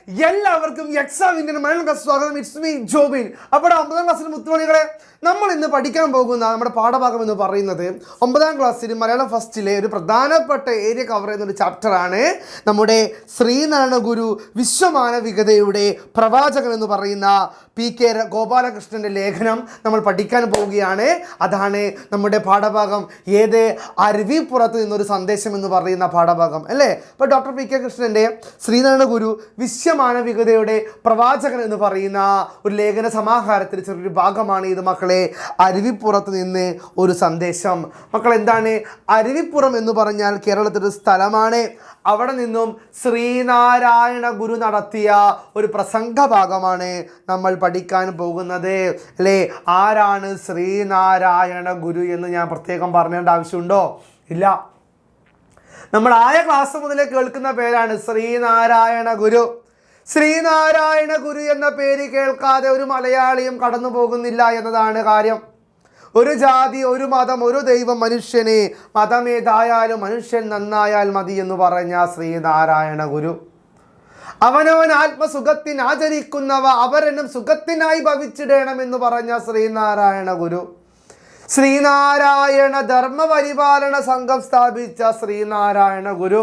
എല്ലാവർക്കും എക്സാമിൻ്റെ മലയാളം സ്വാഗതം. It's me Jobin. അപ്പോൾ 9ാം ക്ലാസ്സിൽ മുത്തുമണികളെ, നമ്മൾ ഇന്ന് പഠിക്കാൻ പോകുന്ന നമ്മുടെ പാഠഭാഗം എന്ന് പറയുന്നത് 9ാം ക്ലാസ്സിൽ മലയാളം ഫസ്റ്റിലെ ഒരു പ്രധാനപ്പെട്ട ഏരിയ കവർ ചെയ്യുന്നൊരു ചാപ്റ്ററാണ്. നമ്മുടെ ശ്രീനാരായണ ഗുരു വിശ്വമാനവികതയുടെ പ്രവാചകൻ എന്ന് പറയുന്ന PK ഗോപാലകൃഷ്ണൻ്റെ ലേഖനം നമ്മൾ പഠിക്കാൻ പോവുകയാണ്. അതാണ് നമ്മുടെ പാഠഭാഗം. ഏത് അരുവിപ്പുറത്ത് നിന്നൊരു സന്ദേശം എന്ന് പറയുന്ന പാഠഭാഗം അല്ലേ. അപ്പോൾ ഡോക്ടർ PK കൃഷ്ണൻ്റെ ശ്രീനാരായണ ഗുരു വിശ്വമാനവികതയുടെ പ്രവാചകൻ എന്ന് പറയുന്ന ഒരു ലേഖന സമാഹാരത്തിൽ ചെറിയൊരു ഭാഗമാണ് ഇത് മക്കളെ. അരുവിപ്പുറത്ത് നിന്ന് ഒരു സന്ദേശം. മക്കൾ, എന്താണ് അരുവിപ്പുറം എന്ന് പറഞ്ഞാൽ? കേരളത്തിലൊരു സ്ഥലമാണ്. അവിടെ നിന്നും ശ്രീനാരായണ ഗുരു നടത്തിയ ഒരു പ്രസംഗ ഭാഗമാണ് നമ്മൾ പഠിക്കാൻ പോകുന്നത് അല്ലേ. ആരാണ് ശ്രീനാരായണ ഗുരു എന്ന് ഞാൻ പ്രത്യേകം പറഞ്ഞേണ്ട ആവശ്യമുണ്ടോ? ഇല്ല. നമ്മൾ ആയ ക്ലാസ് മുതലേ കേൾക്കുന്ന പേരാണ് ശ്രീനാരായണ ഗുരു. ശ്രീനാരായണ ഗുരു എന്ന പേര് കേൾക്കാതെ ഒരു മലയാളിയും കടന്നു പോകുന്നില്ല എന്നതാണ് കാര്യം. ഒരു ജാതി, ഒരു മതം, ഒരു ദൈവം, മനുഷ്യനെ മതമേതായാലും മനുഷ്യൻ നന്നായാൽ മതി എന്ന് പറഞ്ഞ ശ്രീനാരായണ ഗുരു. അവനവൻ ആത്മസുഖത്തിന് ആചരിക്കുന്നവ അവരെന്നും സുഖത്തിനായി ഭവിച്ചിടണമെന്ന് പറഞ്ഞ ശ്രീനാരായണ ഗുരു. ശ്രീനാരായണ ധർമ്മപരിപാലന സംഘം സ്ഥാപിച്ച ശ്രീനാരായണ ഗുരു.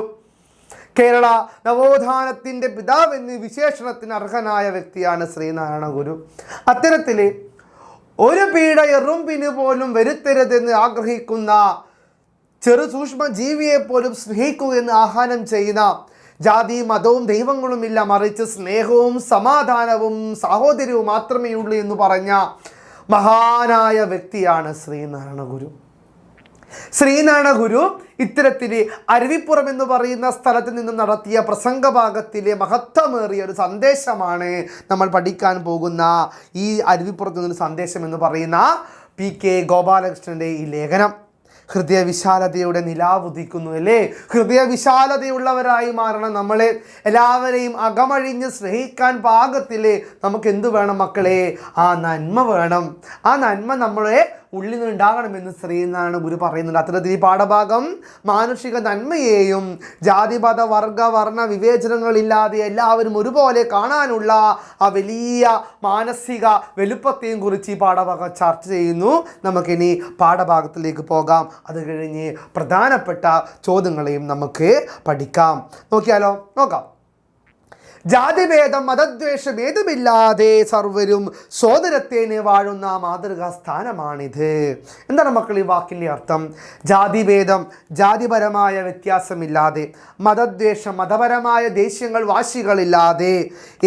കേരള നവോത്ഥാനത്തിൻ്റെ പിതാവെന്ന് വിശേഷണത്തിന് അർഹനായ വ്യക്തിയാണ് ശ്രീനാരായണ ഗുരു. അത്തരത്തിൽ ഒരു പീഡ എറുമ്പിന് പോലും വരുത്തരുതെന്ന് ആഗ്രഹിക്കുന്ന ചെറു സൂക്ഷ്മ ജീവിയെപ്പോലും സ്നേഹിക്കുകയെന്ന് ആഹ്വാനം ചെയ്യുന്ന, ജാതി മതവും ദൈവങ്ങളുമില്ല, മറിച്ച് സ്നേഹവും സമാധാനവും സാഹോദര്യവും മാത്രമേ ഉള്ളൂ എന്ന് പറഞ്ഞ മഹാനായ വ്യക്തിയാണ് ശ്രീനാരായണ ഗുരു. ശ്രീനാരായണ ഗുരു ഇത്തരത്തിൽ അരുവിപ്പുറം എന്ന് പറയുന്ന സ്ഥലത്ത് നിന്ന് നടത്തിയ പ്രസംഗഭാഗത്തിലെ മഹത്വമേറിയ ഒരു സന്ദേശമാണ് നമ്മൾ പഠിക്കാൻ പോകുന്ന ഈ അരുവിപ്പുറത്ത് നിന്നൊരു സന്ദേശം എന്ന് പറയുന്ന PK ഗോപാലകൃഷ്ണൻ്റെ ഈ ലേഖനം. ഹൃദയവിശാലതയുടെ നിലാവുദിക്കുന്നു അല്ലേ. ഹൃദയവിശാലതയുള്ളവരായി മാറണം. നമ്മളെ എല്ലാവരെയും അകമഴിഞ്ഞ് സ്നേഹിക്കാൻ പാകത്തിൽ നമുക്ക് എന്ത് വേണം മക്കളെ? ആ നന്മ വേണം. ആ നന്മ നമ്മളെ ഉള്ളിൽ നിന്നുണ്ടാകണമെന്ന് ശ്രീനാരായണ ഗുരു പറയുന്നുണ്ട്. അത്തരത്തിൽ ഈ പാഠഭാഗം മാനുഷിക നന്മയെയും ജാതിമത വർഗ വർണ്ണ വിവേചനങ്ങളില്ലാതെ എല്ലാവരും ഒരുപോലെ കാണാനുള്ള ആ വലിയ മാനസിക വലുപ്പത്തെയും കുറിച്ച് ഈ പാഠഭാഗം ചർച്ച ചെയ്യുന്നു. നമുക്കിനി പാഠഭാഗത്തിലേക്ക് പോകാം. അത് കഴിഞ്ഞ് പ്രധാനപ്പെട്ട ചോദ്യങ്ങളെയും നമുക്ക് പഠിക്കാം. നോക്കിയാലോ? നോക്കാം. ജാതിഭേദം മതദ്വേഷം ഏതുമില്ലാതെ സർവരും സോദരത്തേന് വാഴുന്ന മാതൃകാ സ്ഥാനമാണിത്. എന്താണ് മക്കൾ ഈ വാക്കിൻ്റെ അർത്ഥം? ജാതിഭേദം, ജാതിപരമായ വ്യത്യാസമില്ലാതെ, മതദ്വേഷം, മതപരമായ ദേഷ്യങ്ങൾ വാശികളില്ലാതെ,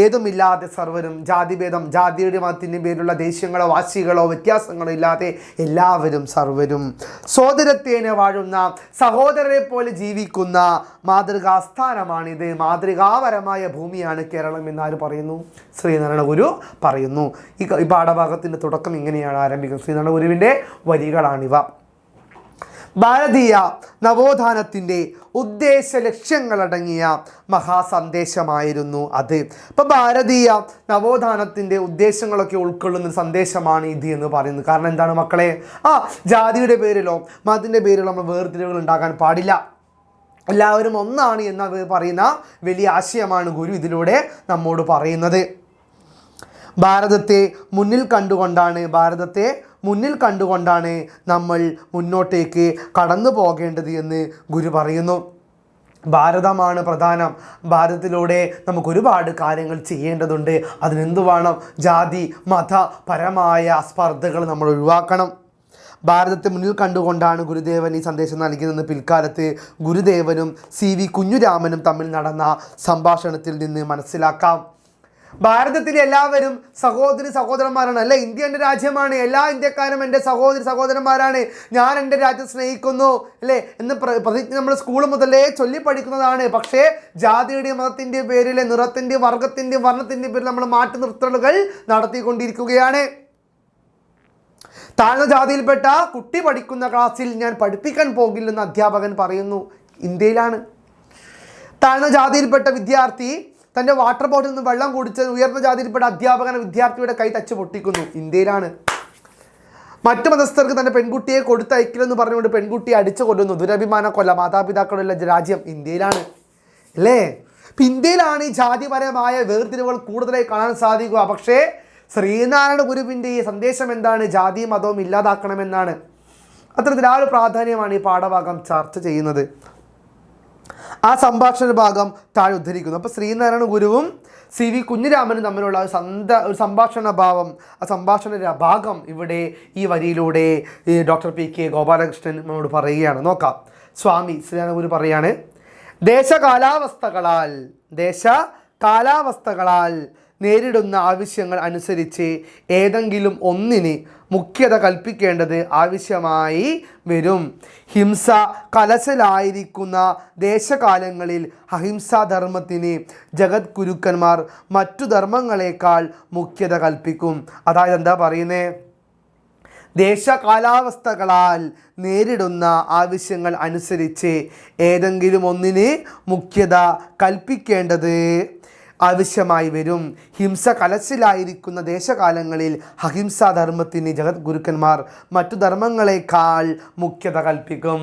ഏതുമില്ലാതെ സർവരും, ജാതിഭേദം, ജാതിയുടെ മതത്തിൻ്റെ പേരിലുള്ള ദേഷ്യങ്ങളോ വാശികളോ വ്യത്യാസങ്ങളോ ഇല്ലാതെ എല്ലാവരും സർവരും സോദരത്തേന് വാഴുന്ന, സഹോദരരെ പോലെ ജീവിക്കുന്ന മാതൃകാ സ്ഥാനമാണിത്. മാതൃകാപരമായ ഭൂമിയാണ് കേരളം എന്നാര് പറയുന്നു? ശ്രീനാരായണ ഗുരു പറയുന്നു. ഈ പാഠഭാഗത്തിൻ്റെ തുടക്കം ഇങ്ങനെയാണ് ആരംഭിക്കുന്നത്. ശ്രീനാരായണ ഗുരുവിൻ്റെ വരികളാണിവ. ഭാരതീയ നവോത്ഥാനത്തിൻ്റെ ഉദ്ദേശ ലക്ഷ്യങ്ങളടങ്ങിയ മഹാസന്ദേശമായിരുന്നു അത്. അപ്പോൾ ഭാരതീയ നവോത്ഥാനത്തിൻ്റെ ഉദ്ദേശങ്ങളൊക്കെ ഉൾക്കൊള്ളുന്ന സന്ദേശമാണ് ഇത് എന്ന് പറയുന്നത്. കാരണം എന്താണ് മക്കളെ? ജാതിയുടെ പേരിലോ മതത്തിൻ്റെ പേരിലോ നമ്മൾ വേർതിരിവുകൾ ഉണ്ടാകാൻ പാടില്ല. എല്ലാവരും ഒന്നാണ് എന്ന് പറയുന്ന വലിയ ആശയമാണ് ഗുരു ഇതിലൂടെ നമ്മോട് പറയുന്നത്. ഭാരതത്തെ മുന്നിൽ കണ്ടുകൊണ്ടാണ് നമ്മൾ മുന്നോട്ടേക്ക് കടന്നു പോകേണ്ടത് എന്ന് ഗുരു പറയുന്നു. ഭാരതമാണ് പ്രധാനം. ഭാരതത്തിലൂടെ നമുക്കൊരുപാട് കാര്യങ്ങൾ ചെയ്യേണ്ടതുണ്ട്. അതിനെന്തു വേണം? ജാതി മതപരമായ സ്പർദ്ധകൾ നമ്മൾ ഒഴിവാക്കണം. ഭാരതത്തെ മുന്നിൽ കണ്ടുകൊണ്ടാണ് ഗുരുദേവൻ ഈ സന്ദേശം നൽകിയതെന്ന് പിൽക്കാലത്ത് ഗുരുദേവനും CV കുഞ്ഞുരാമനും തമ്മിൽ നടന്ന സംഭാഷണത്തിൽ നിന്ന് മനസ്സിലാക്കാം. ഭാരതത്തിലെ എല്ലാവരും സഹോദരന്മാരാണ് അല്ലേ. ഇന്ത്യ എൻ്റെ രാജ്യമാണ്. എല്ലാ ഇന്ത്യക്കാരും എൻ്റെ സഹോദരന്മാരാണ്. ഞാൻ എൻ്റെ രാജ്യം സ്നേഹിക്കുന്നു അല്ലേ എന്ന് പ്രതിജ്ഞ നമ്മൾ സ്കൂൾ മുതലേ ചൊല്ലി പഠിക്കുന്നതാണ്. പക്ഷേ ജാതിയുടെ മതത്തിൻ്റെ പേരിൽ, നിറത്തിൻ്റെ, വർഗത്തിൻ്റെ, വർണ്ണത്തിൻ്റെ പേരിൽ നമ്മൾ മാറ്റി നിർത്തലുകൾ നടത്തിക്കൊണ്ടിരിക്കുകയാണ്. താഴ്ന്ന ജാതിയിൽപ്പെട്ട കുട്ടി പഠിക്കുന്ന ക്ലാസ്സിൽ ഞാൻ പഠിപ്പിക്കാൻ പോകില്ലെന്ന് അധ്യാപകൻ പറയുന്നു. ഇന്ത്യയിലാണ്. താഴ്ന്ന ജാതിയിൽപ്പെട്ട വിദ്യാർത്ഥി തൻ്റെ വാട്ടർ ബോട്ടിൽ നിന്ന് വെള്ളം കുടിച്ച് ഉയർന്ന ജാതിയിൽപ്പെട്ട അധ്യാപകൻ വിദ്യാർത്ഥിയുടെ കൈ തച്ച് പൊട്ടിക്കുന്നു. ഇന്ത്യയിലാണ്. മറ്റു മതസ്ഥർക്ക് തൻ്റെ പെൺകുട്ടിയെ കൊടുത്തയക്കില്ലെന്ന് പറഞ്ഞുകൊണ്ട് പെൺകുട്ടിയെ അടിച്ചു കൊല്ലുന്നു. ദുരഭിമാന കൊല, മാതാപിതാക്കളുള്ള രാജ്യം ഇന്ത്യയിലാണ് അല്ലേ. ഇപ്പം ഇന്ത്യയിലാണ് ഈ ജാതിപരമായ വേർതിരിവുകൾ കൂടുതലായി കാണാൻ സാധിക്കുക. പക്ഷേ ശ്രീനാരായണ ഗുരുവിൻ്റെ ഈ സന്ദേശം എന്താണ്? ജാതി മതവും ഇല്ലാതാക്കണമെന്നാണ്. അത്തരത്തിൽ ആ ഒരു പ്രാധാന്യമാണ് ഈ പാഠഭാഗം ചർച്ച ചെയ്യുന്നത്. ആ സംഭാഷണ ഭാഗം താഴെ ഉദ്ധരിക്കുന്നു. അപ്പോൾ ശ്രീനാരായണ ഗുരുവും CV കുഞ്ഞിരാമനും തമ്മിലുള്ള ഒരു സംഭാഷണ ഭാവം, ആ സംഭാഷണ ഭാഗം ഇവിടെ ഈ വരിയിലൂടെ ഡോക്ടർ PK ഗോപാലകൃഷ്ണൻ നമ്മോട് പറയുകയാണ്. നോക്കാം. സ്വാമി ശ്രീനാരായണ ഗുരു പറയാണ്, ദേശകാലാവസ്ഥകളാൽ നേരിടുന്ന ആവശ്യങ്ങൾ അനുസരിച്ച് ഏതെങ്കിലും ഒന്നിന് മുഖ്യത കൽപ്പിക്കേണ്ടത് ആവശ്യമായി വരും. ഹിംസ കലശലായിരിക്കുന്ന ദേശകാലങ്ങളിൽ അഹിംസാധർമ്മത്തിന് ജഗത് ഗുരുക്കന്മാർ മറ്റു ധർമ്മങ്ങളെക്കാൾ മുഖ്യത കൽപ്പിക്കും. അതായത് എന്താ പറയുന്നത്? ദേശകാലാവസ്ഥകളാൽ നേരിടുന്ന ആവശ്യങ്ങൾ അനുസരിച്ച് ഏതെങ്കിലും ഒന്നിന് മുഖ്യത കൽപ്പിക്കേണ്ടത് ആവശ്യമായി വരും. ഹിംസ കലശലായിരിക്കുന്ന ദേശകാലങ്ങളിൽ അഹിംസാധർമ്മത്തിന് ജഗത് ഗുരുക്കന്മാർ മറ്റു ധർമ്മങ്ങളെക്കാൾ മുഖ്യത കൽപ്പിക്കും.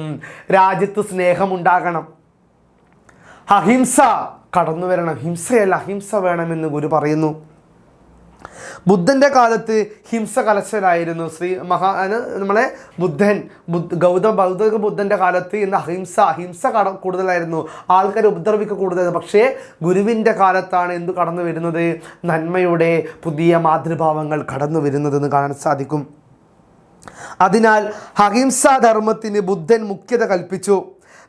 രാജ്യത്ത് സ്നേഹമുണ്ടാകണം, അഹിംസ കടന്നു വരണം, ഹിംസയല്ല അഹിംസ വേണമെന്ന് ഗുരു പറയുന്നു. ബുദ്ധൻ്റെ കാലത്ത് ഹിംസ കലശലായിരുന്നു. നമ്മളെ ബൗദ്ധ ബുദ്ധൻ്റെ കാലത്ത് ഇന്ന് അഹിംസ കൂടുതലായിരുന്നു, ആൾക്കാർ ഉപദ്രവിക്കുക കൂടുതലായിരുന്നു. പക്ഷേ ഗുരുവിൻ്റെ കാലത്താണ് എന്ത് കടന്നു വരുന്നത്? നന്മയുടെ പുതിയ മാതൃഭാവങ്ങൾ കടന്നു വരുന്നതെന്ന് കാണാൻ സാധിക്കും. അതിനാൽ അഹിംസാധർമ്മത്തിന് ബുദ്ധൻ മുഖ്യത കൽപ്പിച്ചു.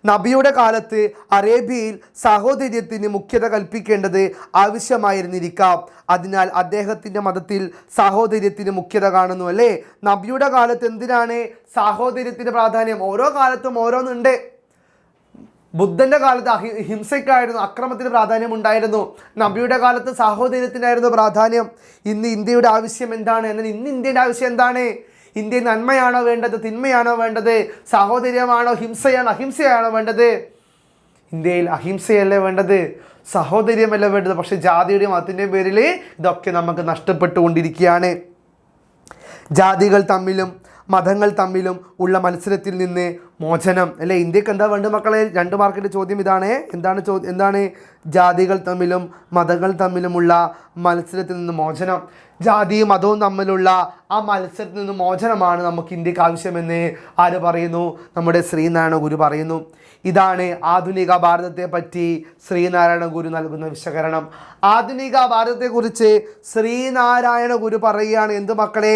നബിയുടെ കാലത്ത് അറേബ്യയിൽ സാഹോദര്യത്തിന് മുഖ്യത കൽപ്പിക്കേണ്ടത് ആവശ്യമായിരുന്നിരിക്കാം. അതിനാൽ അദ്ദേഹത്തിൻ്റെ മതത്തിൽ സാഹോദര്യത്തിന് മുഖ്യത കാണുന്നു, അല്ലേ? നബിയുടെ കാലത്ത് എന്തിനാണ് സാഹോദര്യത്തിൻ്റെ പ്രാധാന്യം? ഓരോ കാലത്തും ഓരോന്നുണ്ട്. ബുദ്ധൻ്റെ കാലത്ത് ഹിംസയ്ക്കായിരുന്നു, അക്രമത്തിന് പ്രാധാന്യം ഉണ്ടായിരുന്നു. നബിയുടെ കാലത്ത് സാഹോദര്യത്തിനായിരുന്നു പ്രാധാന്യം. ഇന്ന് ഇന്ത്യയുടെ ആവശ്യം എന്താണ്? എന്നാൽ ഇന്ന് ഇന്ത്യയുടെ ആവശ്യം എന്താണ്? ഇന്ത്യ നന്മയാണോ വേണ്ടത്? തിന്മയാണോ വേണ്ടത്? സാഹോദര്യമാണോ അഹിംസയാണോ വേണ്ടത്? ഇന്ത്യയിൽ അഹിംസയല്ലേ വേണ്ടത്, സഹോദര്യമല്ല വേണ്ടത്. പക്ഷേ ജാതിയുടെയും മതത്തിൻ്റെയും പേരിൽ ഇതൊക്കെ നമുക്ക് നഷ്ടപ്പെട്ടുകൊണ്ടിരിക്കുകയാണ്. ജാതികൾ തമ്മിലും മതങ്ങൾ തമ്മിലും ഉള്ള മത്സരത്തിൽ നിന്ന് മോചനം, അല്ലേ? ഇന്ത്യക്ക് എന്താ വേണ്ടത് മക്കളെ? 2 മാർക്കിൻ്റെ ചോദ്യം ഇതാണ്. എന്താണ് ജാതികൾ തമ്മിലും മതങ്ങൾ തമ്മിലുമുള്ള മത്സരത്തിൽ നിന്ന് മോചനം. ജാതിയും മതവും തമ്മിലുള്ള ആ മത്സരത്തിൽ നിന്ന് മോചനമാണ് നമുക്ക് ഇന്ത്യക്ക് ആവശ്യമെന്ന് ആര് പറയുന്നു? നമ്മുടെ ശ്രീനാരായണ ഗുരു പറയുന്നു. ഇതാണ് ആധുനിക ഭാരതത്തെ പറ്റി ശ്രീനാരായണ ഗുരു നൽകുന്ന വിശകലനം. ആധുനിക ഭാരതത്തെക്കുറിച്ച് ശ്രീനാരായണ ഗുരു പറയുകയാണ് എന്ത് മക്കളെ?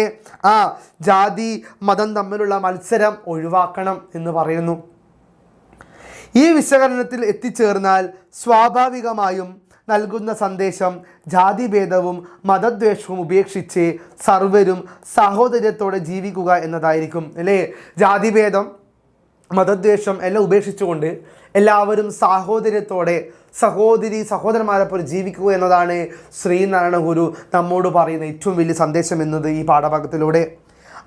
ജാതി മതം തമ്മിലുള്ള മത്സരം ഒഴിവാക്കണം എന്ന് പറയുന്നു. ഈ വിശകലനത്തിൽ എത്തിച്ചേർന്നാൽ സ്വാഭാവികമായും നൽകുന്ന സന്ദേശം ജാതിഭേദവും മതദ്വേഷവും ഉപേക്ഷിച്ച് സർവരും സഹോദര്യത്തോടെ ജീവിക്കുക എന്നതായിരിക്കും, അല്ലേ? ജാതിഭേദം മതദ്വേഷം എല്ലാം ഉപേക്ഷിച്ചുകൊണ്ട് എല്ലാവരും സാഹോദര്യത്തോടെ സഹോദരന്മാരെ പോലെ ജീവിക്കുക എന്നതാണ് ശ്രീനാരായണ ഗുരു നമ്മോട് പറയുന്ന ഏറ്റവും വലിയ സന്ദേശം എന്നത് ഈ പാഠഭാഗത്തിലൂടെ.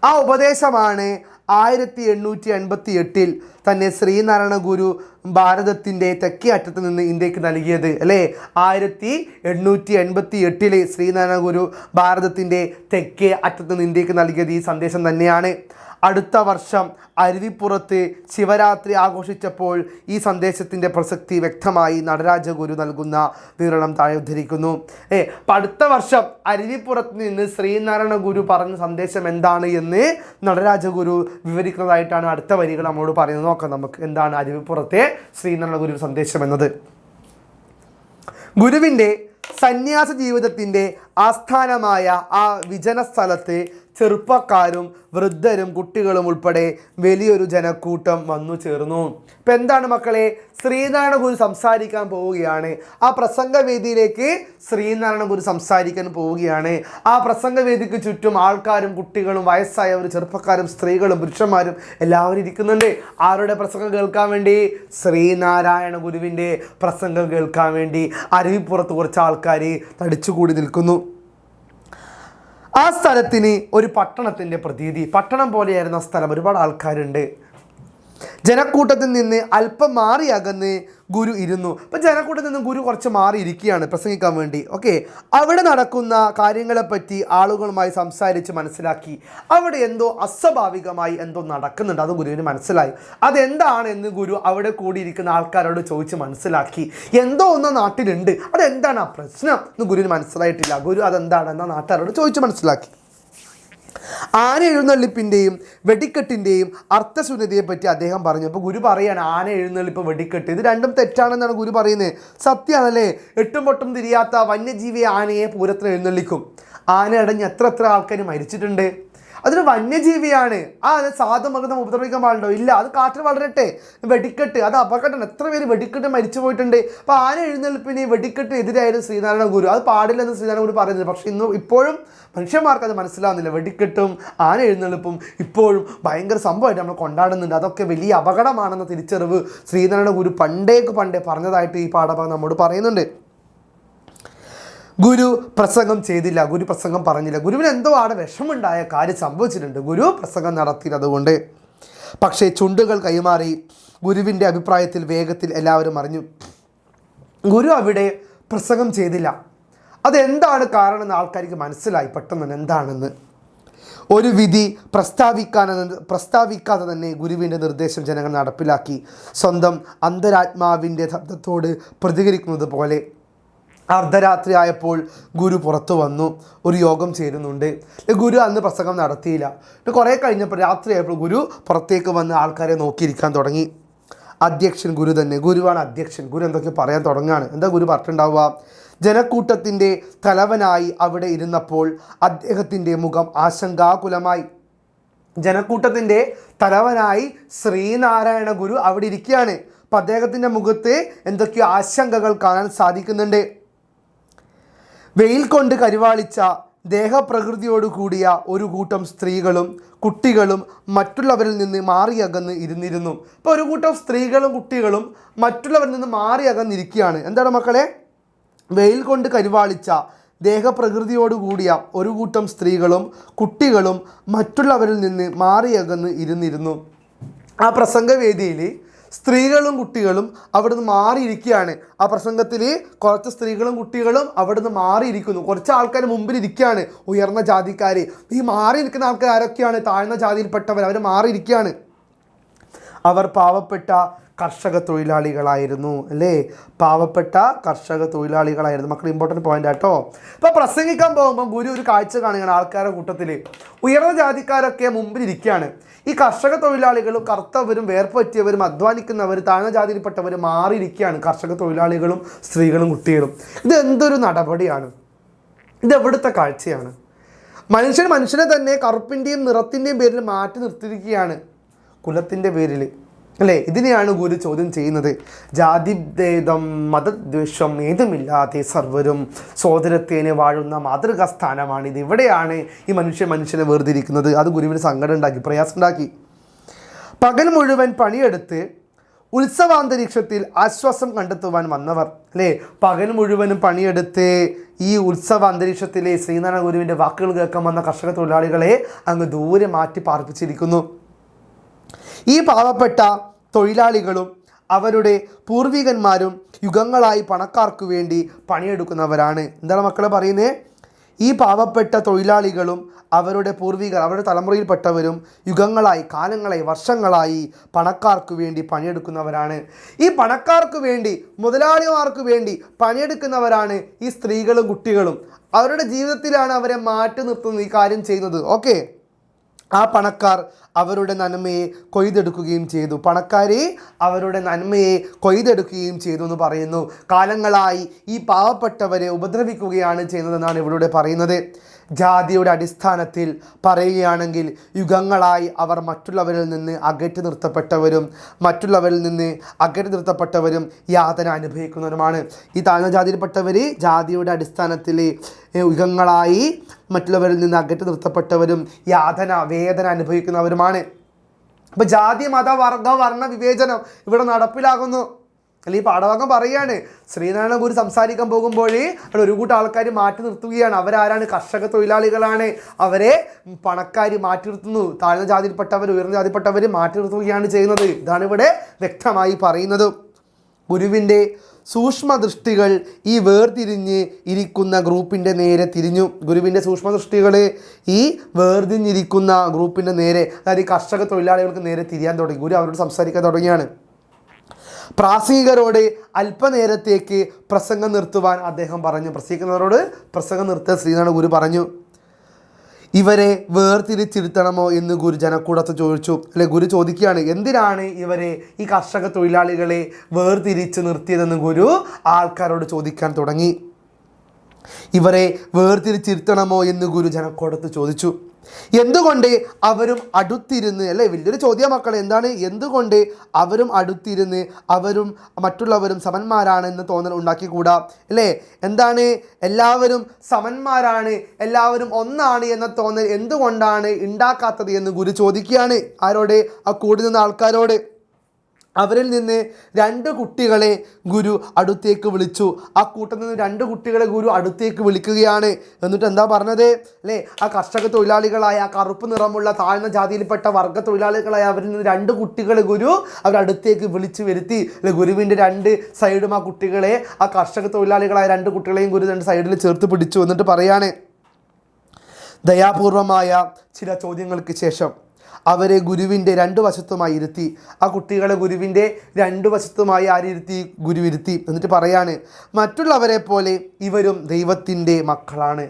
ആ ഉപദേശമാണ് 1888 തന്നെ ശ്രീനാരായണ ഗുരു ഭാരതത്തിൻ്റെ തെക്കേ അറ്റത്ത് നിന്ന് ഇന്ത്യക്ക് നൽകിയത്, അല്ലേ? 1888 ശ്രീനാരായണ ഗുരു ഭാരതത്തിൻ്റെ തെക്കേ അറ്റത്ത് നിന്ന് ഇന്ത്യക്ക് നൽകിയത് ഈ സന്ദേശം തന്നെയാണ്. അടുത്ത വർഷം അരുവിപ്പുറത്ത് ശിവരാത്രി ആഘോഷിച്ചപ്പോൾ ഈ സന്ദേശത്തിൻ്റെ പ്രസക്തി വ്യക്തമായി നടരാജഗുരു നൽകുന്ന വിവരണം താഴെ ഉദ്ധരിക്കുന്നു. അപ്പം അടുത്ത വർഷം അരുവിപ്പുറത്ത് നിന്ന് ശ്രീനാരായണ ഗുരു പറഞ്ഞ സന്ദേശം എന്താണ് എന്ന് നടരാജഗുരു വിവരിക്കുന്നതായിട്ടാണ് അടുത്ത വരികൾ നമ്മളോട് പറയുന്നത്. നോക്കാം നമുക്ക് എന്താണ് അരുവിപ്പുറത്തെ ശ്രീനാരായണ ഗുരു സന്ദേശം എന്നത്. ഗുരുവിൻ്റെ സന്യാസ ജീവിതത്തിൻ്റെ ആസ്ഥാനമായ ആ വിജന സ്ഥലത്ത് ചെറുപ്പക്കാരും വൃദ്ധരും കുട്ടികളും ഉൾപ്പെടെ വലിയൊരു ജനക്കൂട്ടം വന്നു ചേർന്നു. ഇപ്പം എന്താണ് മക്കളെ? ശ്രീനാരായണ ഗുരു സംസാരിക്കാൻ പോവുകയാണ്. ആ പ്രസംഗവേദിയിലേക്ക് ശ്രീനാരായണ ഗുരു സംസാരിക്കാൻ പോവുകയാണ്. ആ പ്രസംഗവേദിക്ക് ചുറ്റും ആൾക്കാരും കുട്ടികളും വയസ്സായവരും ചെറുപ്പക്കാരും സ്ത്രീകളും പുരുഷന്മാരും എല്ലാവരും ഇരിക്കുന്നുണ്ട്. ആരുടെ പ്രസംഗം കേൾക്കാൻ വേണ്ടി? ശ്രീനാരായണ ഗുരുവിൻ്റെ പ്രസംഗം കേൾക്കാൻ വേണ്ടി അരുവിപ്പുറത്ത് കുറച്ച് ആൾക്കാർ തടിച്ചുകൂടി നിൽക്കുന്നു. ആ സ്ഥലത്തിന് ഒരു പട്ടണത്തിൻ്റെ പ്രതീതി, പട്ടണം പോലെയായിരുന്ന സ്ഥലം, ഒരുപാട് ആൾക്കാരുണ്ട്. ജനക്കൂട്ടത്തിൽ നിന്ന് അല്പം മാറി അകന്ന് ഗുരു ഇരുന്നു. അപ്പം ജനക്കൂട്ടത്തിൽ നിന്ന് ഗുരു കുറച്ച് മാറി ഇരിക്കുകയാണ് പ്രസംഗിക്കാൻ വേണ്ടി. ഓക്കെ, അവിടെ നടക്കുന്ന കാര്യങ്ങളെപ്പറ്റി ആളുകളുമായി സംസാരിച്ച് മനസ്സിലാക്കി. അവിടെ എന്തോ അസ്വാഭാവികമായി എന്തോ നടക്കുന്നുണ്ട്, അത് ഗുരുവിന് മനസ്സിലായി. അതെന്താണെന്ന് ഗുരു അവിടെ കൂടിയിരിക്കുന്ന ആൾക്കാരോട് ചോദിച്ച് മനസ്സിലാക്കി. എന്തോ ഒന്ന് നാട്ടിലുണ്ട്, അതെന്താണ് ആ പ്രശ്നം എന്ന് ഗുരുവിന് മനസ്സിലായിട്ടില്ല. ഗുരു അതെന്താണെന്ന് നാട്ടുകാരോട് ചോദിച്ച് മനസ്സിലാക്കി. ആന എഴുന്നള്ളിപ്പിൻ്റെയും വെടിക്കെട്ടിൻ്റെയും അർത്ഥശൂന്യതയെപ്പറ്റി അദ്ദേഹം പറഞ്ഞു. അപ്പോൾ ഗുരു പറയാണ് ആന എഴുന്നള്ളിപ്പ് വെടിക്കെട്ട് ഇത് രണ്ടും തെറ്റാണെന്നാണ് ഗുരു പറയുന്നത്. സത്യമാണല്ലേ? എട്ടും പൊട്ടും തിരിയാത്ത വന്യജീവി ആനയെ പൂരത്തിന് എഴുന്നള്ളിക്കും. ആന അടഞ്ഞ് എത്ര ആൾക്കാർ മരിച്ചിട്ടുണ്ട്. അതൊരു വന്യജീവിയാണ്. അത് സാധുമൃഗം ഉപദ്രവിക്കാൻ പാടുണ്ടോ? ഇല്ല. അത് കാറ്റിൽ വളരട്ടെ. വെടിക്കെട്ട് അത് അപകടം. എത്ര പേര് വെടിക്കെട്ട് മരിച്ചു പോയിട്ടുണ്ട്. അപ്പോൾ ആന എഴുന്നള്ളിപ്പിന് വെടിക്കെട്ടിന് എതിരായിരുന്നു ശ്രീനാരായണ ഗുരു. അത് പാടില്ലെന്ന് ശ്രീനാരായണ ഗുരു പറയുന്നത്. പക്ഷേ ഇപ്പോഴും മനുഷ്യന്മാർക്ക് അത് മനസ്സിലാവുന്നില്ല. വെടിക്കെട്ടും ആന എഴുന്നള്ളിപ്പും ഇപ്പോഴും ഭയങ്കര സംഭവമായിട്ട് നമ്മൾ കൊണ്ടാടുന്നുണ്ട്. അതൊക്കെ വലിയ അപകടമാണെന്ന തിരിച്ചറിവ് ശ്രീനാരായണ ഗുരു പണ്ടേ പറഞ്ഞതായിട്ട് ഈ പാഠഭാഗം നമ്മോട് പറയുന്നുണ്ട്. ഗുരു പ്രസംഗം ചെയ്തില്ല, ഗുരു പ്രസംഗം പറഞ്ഞില്ല. ഗുരുവിന് എന്തോ അവിടെ വിഷമുണ്ടായ കാര്യം സംഭവിച്ചിട്ടുണ്ട്. ഗുരു പ്രസംഗം നടത്തിയതുകൊണ്ട്. പക്ഷേ ചുണ്ടുകൾ കൈമാറി ഗുരുവിൻ്റെ അഭിപ്രായത്തിൽ വേഗത്തിൽ എല്ലാവരും അറിഞ്ഞു. ഗുരു അവിടെ പ്രസംഗം ചെയ്തില്ല. അതെന്താണ് കാരണം എന്ന് ആൾക്കാർക്ക് മനസ്സിലായി പെട്ടെന്ന് എന്താണെന്ന്. ഒരു വിധി പ്രസ്താവിക്കാതെ തന്നെ ഗുരുവിൻ്റെ നിർദ്ദേശം ജനങ്ങൾ നടപ്പിലാക്കി. സ്വന്തം അന്തരാത്മാവിൻ്റെ ശബ്ദത്തോട് പ്രതികരിക്കുന്നത് പോലെ. അർദ്ധരാത്രി ആയപ്പോൾ ഗുരു പുറത്തു വന്നു. ഒരു യോഗം ചേരുന്നുണ്ട്. ഗുരു അന്ന് പ്രസംഗം നടത്തിയില്ല. കുറേ കഴിഞ്ഞപ്പോൾ രാത്രിയായപ്പോൾ ഗുരു പുറത്തേക്ക് വന്ന് ആൾക്കാരെ നോക്കിയിരിക്കാൻ തുടങ്ങി. അധ്യക്ഷൻ ഗുരു തന്നെ. ഗുരുവാണ് അധ്യക്ഷൻ. ഗുരു എന്തൊക്കെ പറയാൻ തുടങ്ങുകയാണ്. എന്താ ഗുരു പറഞ്ഞിട്ടുണ്ടാവുക? ജനക്കൂട്ടത്തിൻ്റെ തലവനായി അവിടെ ഇരുന്നപ്പോൾ അദ്ദേഹത്തിൻ്റെ മുഖം ആശങ്കാകുലമായി. ജനക്കൂട്ടത്തിൻ്റെ തലവനായി ശ്രീനാരായണ ഗുരു അവിടെ ഇരിക്കുകയാണ്. അപ്പം അദ്ദേഹത്തിൻ്റെ മുഖത്ത് എന്തൊക്കെയോ ആശങ്കകൾ കാണാൻ സാധിക്കുന്നുണ്ട്. വെയിൽ കൊണ്ട് കരിവാളിച്ച ദേഹപ്രകൃതിയോട് കൂടിയ ഒരു കൂട്ടം സ്ത്രീകളും കുട്ടികളും മറ്റുള്ളവരിൽ നിന്ന് മാറിയകന്ന് ഇരുന്നിരുന്നു. ഇപ്പോൾ ഒരു കൂട്ടം സ്ത്രീകളും കുട്ടികളും മറ്റുള്ളവരിൽ നിന്ന് മാറിയകന്നിരിക്കുകയാണ്. എന്താണ് മക്കളെ? വെയിൽ കൊണ്ട് കരിവാളിച്ച ദേഹപ്രകൃതിയോട് കൂടിയ ഒരു കൂട്ടം സ്ത്രീകളും കുട്ടികളും മറ്റുള്ളവരിൽ നിന്ന് മാറിയകന്ന് ഇരുന്നിരുന്നു. ആ പ്രസംഗവേദിയിൽ സ്ത്രീകളും കുട്ടികളും അവിടുന്ന് മാറിയിരിക്കുകയാണ്. ആ പ്രസംഗത്തിൽ കുറച്ച് സ്ത്രീകളും കുട്ടികളും അവിടുന്ന് മാറിയിരിക്കുന്നു. കുറച്ച് ആൾക്കാർ മുമ്പിലിരിക്കുകയാണ്, ഉയർന്ന ജാതിക്കാർ. ഈ മാറി നിൽക്കുന്ന ആൾക്കാർ ആരൊക്കെയാണ്? താഴ്ന്ന ജാതിയിൽപ്പെട്ടവർ. അവർ മാറിയിരിക്കുകയാണ്. അവർ പാവപ്പെട്ട കർഷക തൊഴിലാളികളായിരുന്നു. അല്ലേ? പാവപ്പെട്ട കർഷക തൊഴിലാളികളായിരുന്നു. മക്കൾ ഇമ്പോർട്ടൻറ്റ് പോയിന്റ് ആട്ടോ. ഇപ്പോൾ പ്രസംഗിക്കാൻ പോകുമ്പോൾ ഗുരു ഒരു കാഴ്ച കാണുകയാണ്. ആൾക്കാരുടെ കൂട്ടത്തിൽ ഉയർന്ന ജാതിക്കാരൊക്കെ മുമ്പിലിരിക്കുകയാണ്. ഈ കർഷക തൊഴിലാളികളും കറുത്തവരും വേർപ്പറ്റിയവരും അധ്വാനിക്കുന്നവർ താഴ്ന്ന ജാതിയിൽപ്പെട്ടവർ മാറിയിരിക്കുകയാണ്. കർഷക തൊഴിലാളികളും സ്ത്രീകളും കുട്ടികളും. ഇത് എന്തൊരു നടപടിയാണ്? ഇത് എവിടുത്തെ കാഴ്ചയാണ്? മനുഷ്യനെ തന്നെ കറുപ്പിൻ്റെയും നിറത്തിൻ്റെയും പേരിൽ മാറ്റി നിർത്തിയിരിക്കുകയാണ്, കുലത്തിൻ്റെ പേരിൽ. അല്ലേ? ഇതിനെയാണ് ഗുരു ചോദ്യം ചെയ്യുന്നത്. ജാതിഭേദം മതദ്വേഷം ഏതുമില്ലാതെ സർവരും സോദരത്തേനെ വാഴുന്ന മാതൃകാ സ്ഥാനമാണിത്. ഇവിടെയാണ് ഈ മനുഷ്യനെ വേർതിരിക്കുന്നത്. അത് ഗുരുവിന് സങ്കടം ഉണ്ടാക്കി, പ്രയാസം ഉണ്ടാക്കി. പകൽ മുഴുവൻ പണിയെടുത്ത് ഉത്സവാന്തരീക്ഷത്തിൽ ആശ്വാസം കണ്ടെത്തുവാൻ വന്നവർ. അല്ലേ? പകൽ മുഴുവനും പണിയെടുത്ത് ഈ ഉത്സവ അന്തരീക്ഷത്തിലെ ശ്രീനാരായണ ഗുരുവിൻ്റെ വാക്കുകൾ കേൾക്കാൻ വന്ന കർഷക തൊഴിലാളികളെ അങ്ങ് ദൂരെ മാറ്റി പാർപ്പിച്ചിരിക്കുന്നു. ഈ പാവപ്പെട്ട തൊഴിലാളികളും അവരുടെ പൂർവികന്മാരും യുഗങ്ങളായി പണക്കാർക്ക് വേണ്ടി പണിയെടുക്കുന്നവരാണ്. എന്താണ് മക്കളെ പറയുന്നത്? ഈ പാവപ്പെട്ട തൊഴിലാളികളും അവരുടെ പൂർവികർ, അവരുടെ തലമുറയിൽപ്പെട്ടവരും യുഗങ്ങളായി, കാലങ്ങളായി, വർഷങ്ങളായി പണക്കാർക്ക് വേണ്ടി പണിയെടുക്കുന്നവരാണ്. ഈ പണക്കാർക്ക് വേണ്ടി, മുതലാളിമാർക്ക് വേണ്ടി പണിയെടുക്കുന്നവരാണ് ഈ സ്ത്രീകളും കുട്ടികളും. അവരുടെ ജീവിതത്തിലാണ് അവരെ മാറ്റി നിർത്തുന്നത് ഈ കാര്യം ചെയ്യുന്നത്. ഓക്കെ, ആ പണക്കാർ അവരുടെ നന്മയെ കൊയ്തെടുക്കുകയും ചെയ്തു. പണക്കാരെ അവരുടെ നന്മയെ കൊയ്തെടുക്കുകയും ചെയ്തു എന്ന് പറയുന്നു. കാലങ്ങളായി ഈ പാവപ്പെട്ടവരെ ഉപദ്രവിക്കുകയാണ് ചെയ്യുന്നതെന്നാണ് ഇവിടെ പറയുന്നത്. ജാതിയുടെ അടിസ്ഥാനത്തിൽ പറയുകയാണെങ്കിൽ യുഗങ്ങളായി അവർ മറ്റുള്ളവരിൽ നിന്ന് അകറ്റി നിർത്തപ്പെട്ടവരും യാതന അനുഭവിക്കുന്നവരുമാണ്. ഈ താഴ്ന്ന ജാതിയിൽപ്പെട്ടവർ ജാതിയുടെ അടിസ്ഥാനത്തിൽ യുഗങ്ങളായി മറ്റുള്ളവരിൽ നിന്ന് അകറ്റി നിർത്തപ്പെട്ടവരും വേദന അനുഭവിക്കുന്നവരുമാണ്. അപ്പോൾ ജാതി മത വർഗ വർണ്ണ വിവേചനം ഇവിടെ നടപ്പിലാകുന്നു. അല്ലെങ്കിൽ ഈ പാഠഭാഗം പറയാണ് ശ്രീനാരായണ ഗുരു സംസാരിക്കാൻ പോകുമ്പോൾ അവിടെ ഒരു കൂട്ടം ആൾക്കാർ മാറ്റി നിർത്തുകയാണ്. അവരാരാണ്? കർഷക തൊഴിലാളികളാണ്. അവരെ പണക്കാർ മാറ്റി നിർത്തുന്നു. താഴ്ന്ന ജാതിയിൽപ്പെട്ടവർ ഉയർന്ന ജാതിയിൽപ്പെട്ടവർ മാറ്റി നിർത്തുകയാണ് ചെയ്യുന്നത്. ഇതാണ് ഇവിടെ വ്യക്തമായി പറയുന്നത്. ഗുരുവിൻ്റെ സൂക്ഷ്മദൃഷ്ടികൾ ഈ വേർതിരിഞ്ഞ് ഇരിക്കുന്ന ഗ്രൂപ്പിൻ്റെ നേരെ തിരിഞ്ഞു. ഗുരുവിൻ്റെ സൂക്ഷ്മദൃഷ്ടികൾ ഈ വേർതിരിഞ്ഞിരിക്കുന്ന ഗ്രൂപ്പിൻ്റെ നേരെ, അതായത് ഈ കർഷക തൊഴിലാളികൾക്ക് നേരെ തിരിയാൻ തുടങ്ങി. ഗുരു അവരോട് സംസാരിക്കാൻ തുടങ്ങിയാണ്. പ്രാസംഗികരോട് അല്പനേരത്തേക്ക് പ്രസംഗം നിർത്തുവാൻ അദ്ദേഹം പറഞ്ഞു. പ്രസംഗിക്കുന്നവരോട് പ്രസംഗം നിർത്താൻ ശ്രീനാരായണ ഗുരു പറഞ്ഞു. ഇവരെ വേർതിരിച്ചിരുത്തണമോ എന്ന് ഗുരു ജനക്കൂടത്ത് ചോദിച്ചു. ഗുരു ചോദിക്കുകയാണ്, എന്തിനാണ് ഇവരെ, ഈ കർഷക തൊഴിലാളികളെ വേർതിരിച്ച് നിർത്തിയതെന്ന് ഗുരു ആൾക്കാരോട് ചോദിക്കാൻ തുടങ്ങി. ഇവരെ വേർതിരിച്ചിരുത്തണമോ എന്ന് ഗുരു ജനക്കൂടത്ത് ചോദിച്ചു. എന്തുകൊണ്ട് അവരും അടുത്തിരുന്ന്, വലിയൊരു ചോദ്യം മക്കളെ, എന്താണ്? എന്തുകൊണ്ട് അവരും അടുത്തിരുന്ന് അവരും മറ്റുള്ളവരും സമന്മാരാണെന്ന് തോന്നൽ ഉണ്ടാക്കിക്കൂടാ? എന്താണ്? എല്ലാവരും സമന്മാരാണ്, എല്ലാവരും ഒന്നാണ് എന്ന തോന്നൽ എന്തുകൊണ്ടാണ് ഉണ്ടാക്കാത്തത് എന്ന് ഗുരു ചോദിക്കുകയാണ്. ആരോട്? ആ കൂടി നിന്ന ആൾക്കാരോട്. അവരിൽ നിന്ന് 2 കുട്ടികളെ ഗുരു അടുത്തേക്ക് വിളിച്ചു. ആ കൂട്ടത്തിൽ നിന്ന് 2 കുട്ടികളെ ഗുരു അടുത്തേക്ക് വിളിക്കുകയാണ്. എന്നിട്ട് എന്താ പറഞ്ഞത്? ആ കർഷക തൊഴിലാളികളായ, ആ കറുപ്പ് നിറമുള്ള താഴ്ന്ന ജാതിയിൽപ്പെട്ട വർഗ്ഗ തൊഴിലാളികളായ അവരിൽ നിന്ന് 2 കുട്ടികളെ ഗുരു അവരടുത്തേക്ക് വിളിച്ചു വരുത്തി. ഗുരുവിൻ്റെ 2 സൈഡും ആ കുട്ടികളെ, ആ കർഷക തൊഴിലാളികളായ 2 കുട്ടികളെയും ഗുരു 2 സൈഡിൽ ചേർത്ത് പിടിച്ചു. എന്നിട്ട് പറയാണ്, ദയാപൂർവമായ ചില ചോദ്യങ്ങൾക്ക് ശേഷം അവരെ ഗുരുവിൻ്റെ 2 വശത്തുമായി ഇരുത്തി. ആ കുട്ടികളെ ഗുരുവിൻ്റെ 2 വശത്തുമായി ആരിരുത്തി? ഗുരു ഇരുത്തി. എന്നിട്ട് പറയാണ്, മറ്റുള്ളവരെ പോലെ ഇവരും ദൈവത്തിൻ്റെ മക്കളാണ്.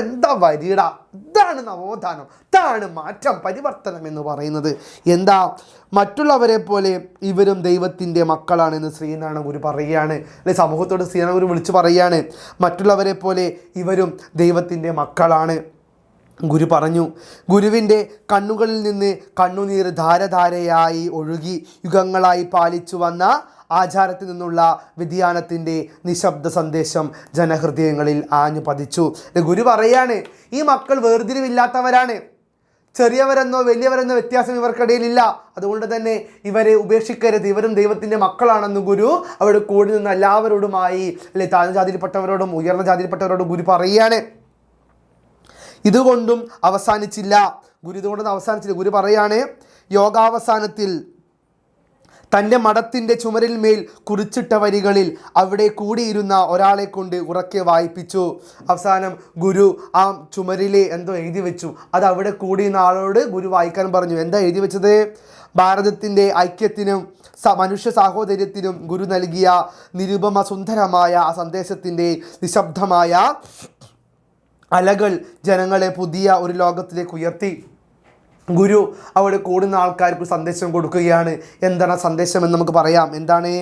എന്താ വരിടാ! ഇതാണ് നവോത്ഥാനം, ഇതാണ് മാറ്റം, പരിവർത്തനം എന്ന് പറയുന്നത്. എന്താ? മറ്റുള്ളവരെ പോലെ ഇവരും ദൈവത്തിൻ്റെ മക്കളാണെന്ന് ശ്രീനാരായണ ഗുരു പറയുകയാണ്. സമൂഹത്തോട് ശ്രീനാരായണ ഗുരു വിളിച്ചു പറയുകയാണ്, മറ്റുള്ളവരെ പോലെ ഇവരും ദൈവത്തിൻ്റെ മക്കളാണ്. ഗുരു പറഞ്ഞു. ഗുരുവിൻ്റെ കണ്ണുകളിൽ നിന്ന് കണ്ണുനീർ ധാരധാരയായി ഒഴുകി. യുഗങ്ങളായി പാലിച്ചു വന്ന ആചാരത്തിൽ നിന്നുള്ള വ്യതിയാനത്തിൻ്റെ നിശബ്ദ സന്ദേശം ജനഹൃദയങ്ങളിൽ ആഞ്ഞു പതിച്ചു. ഗുരു പറയാണ്, ഈ മക്കൾ വേർതിരിവില്ലാത്തവരാണ്. ചെറിയവരെന്നോ വലിയവരെന്നോ വ്യത്യാസം ഇവർക്കിടയിലില്ല. അതുകൊണ്ട് തന്നെ ഇവരെ ഉപേക്ഷിക്കരുത്, ഇവരും ദൈവത്തിൻ്റെ മക്കളാണെന്ന് ഗുരു അവിടെ കൂടി നിന്ന് എല്ലാവരോടുമായി, താഴ്ന്ന ജാതിയിൽപ്പെട്ടവരോടും ഉയർന്ന ജാതിയിൽപ്പെട്ടവരോടും ഗുരു പറയുകയാണ്. ഇതുകൊണ്ടും അവസാനിച്ചില്ല. ഗുരു പറയാണ്, യോഗാവസാനത്തിൽ തൻ്റെ മഠത്തിൻ്റെ ചുമരിൽ മേൽ കുറിച്ചിട്ട വരികളിൽ അവിടെ കൂടിയിരുന്ന ഒരാളെ കൊണ്ട് ഉറക്കെ വായിപ്പിച്ചു. അവസാനം ഗുരു ആ ചുമരിലെ എന്തോ എഴുതി വെച്ചു. അത് അവിടെ കൂടിയിരുന്ന ആളോട് ഗുരു വായിക്കാൻ പറഞ്ഞു. എന്താ എഴുതി വെച്ചത്? ഭാരതത്തിൻ്റെ ഐക്യത്തിനും മനുഷ്യ സാഹോദര്യത്തിനും ഗുരു നൽകിയ നിരുപമ സുന്ദരമായ ആ സന്ദേശത്തിൻ്റെ നിശബ്ദമായ അലകൾ ജനങ്ങളെ പുതിയ ഒരു ലോകത്തിലേക്ക് ഉയർത്തി. ഗുരു അവിടെ കൂടുന്ന ആൾക്കാർക്ക് സന്ദേശം കൊടുക്കുകയാണ്. എന്താണ് ആ സന്ദേശം എന്ന് നമുക്ക് പറയാം. എന്താണ്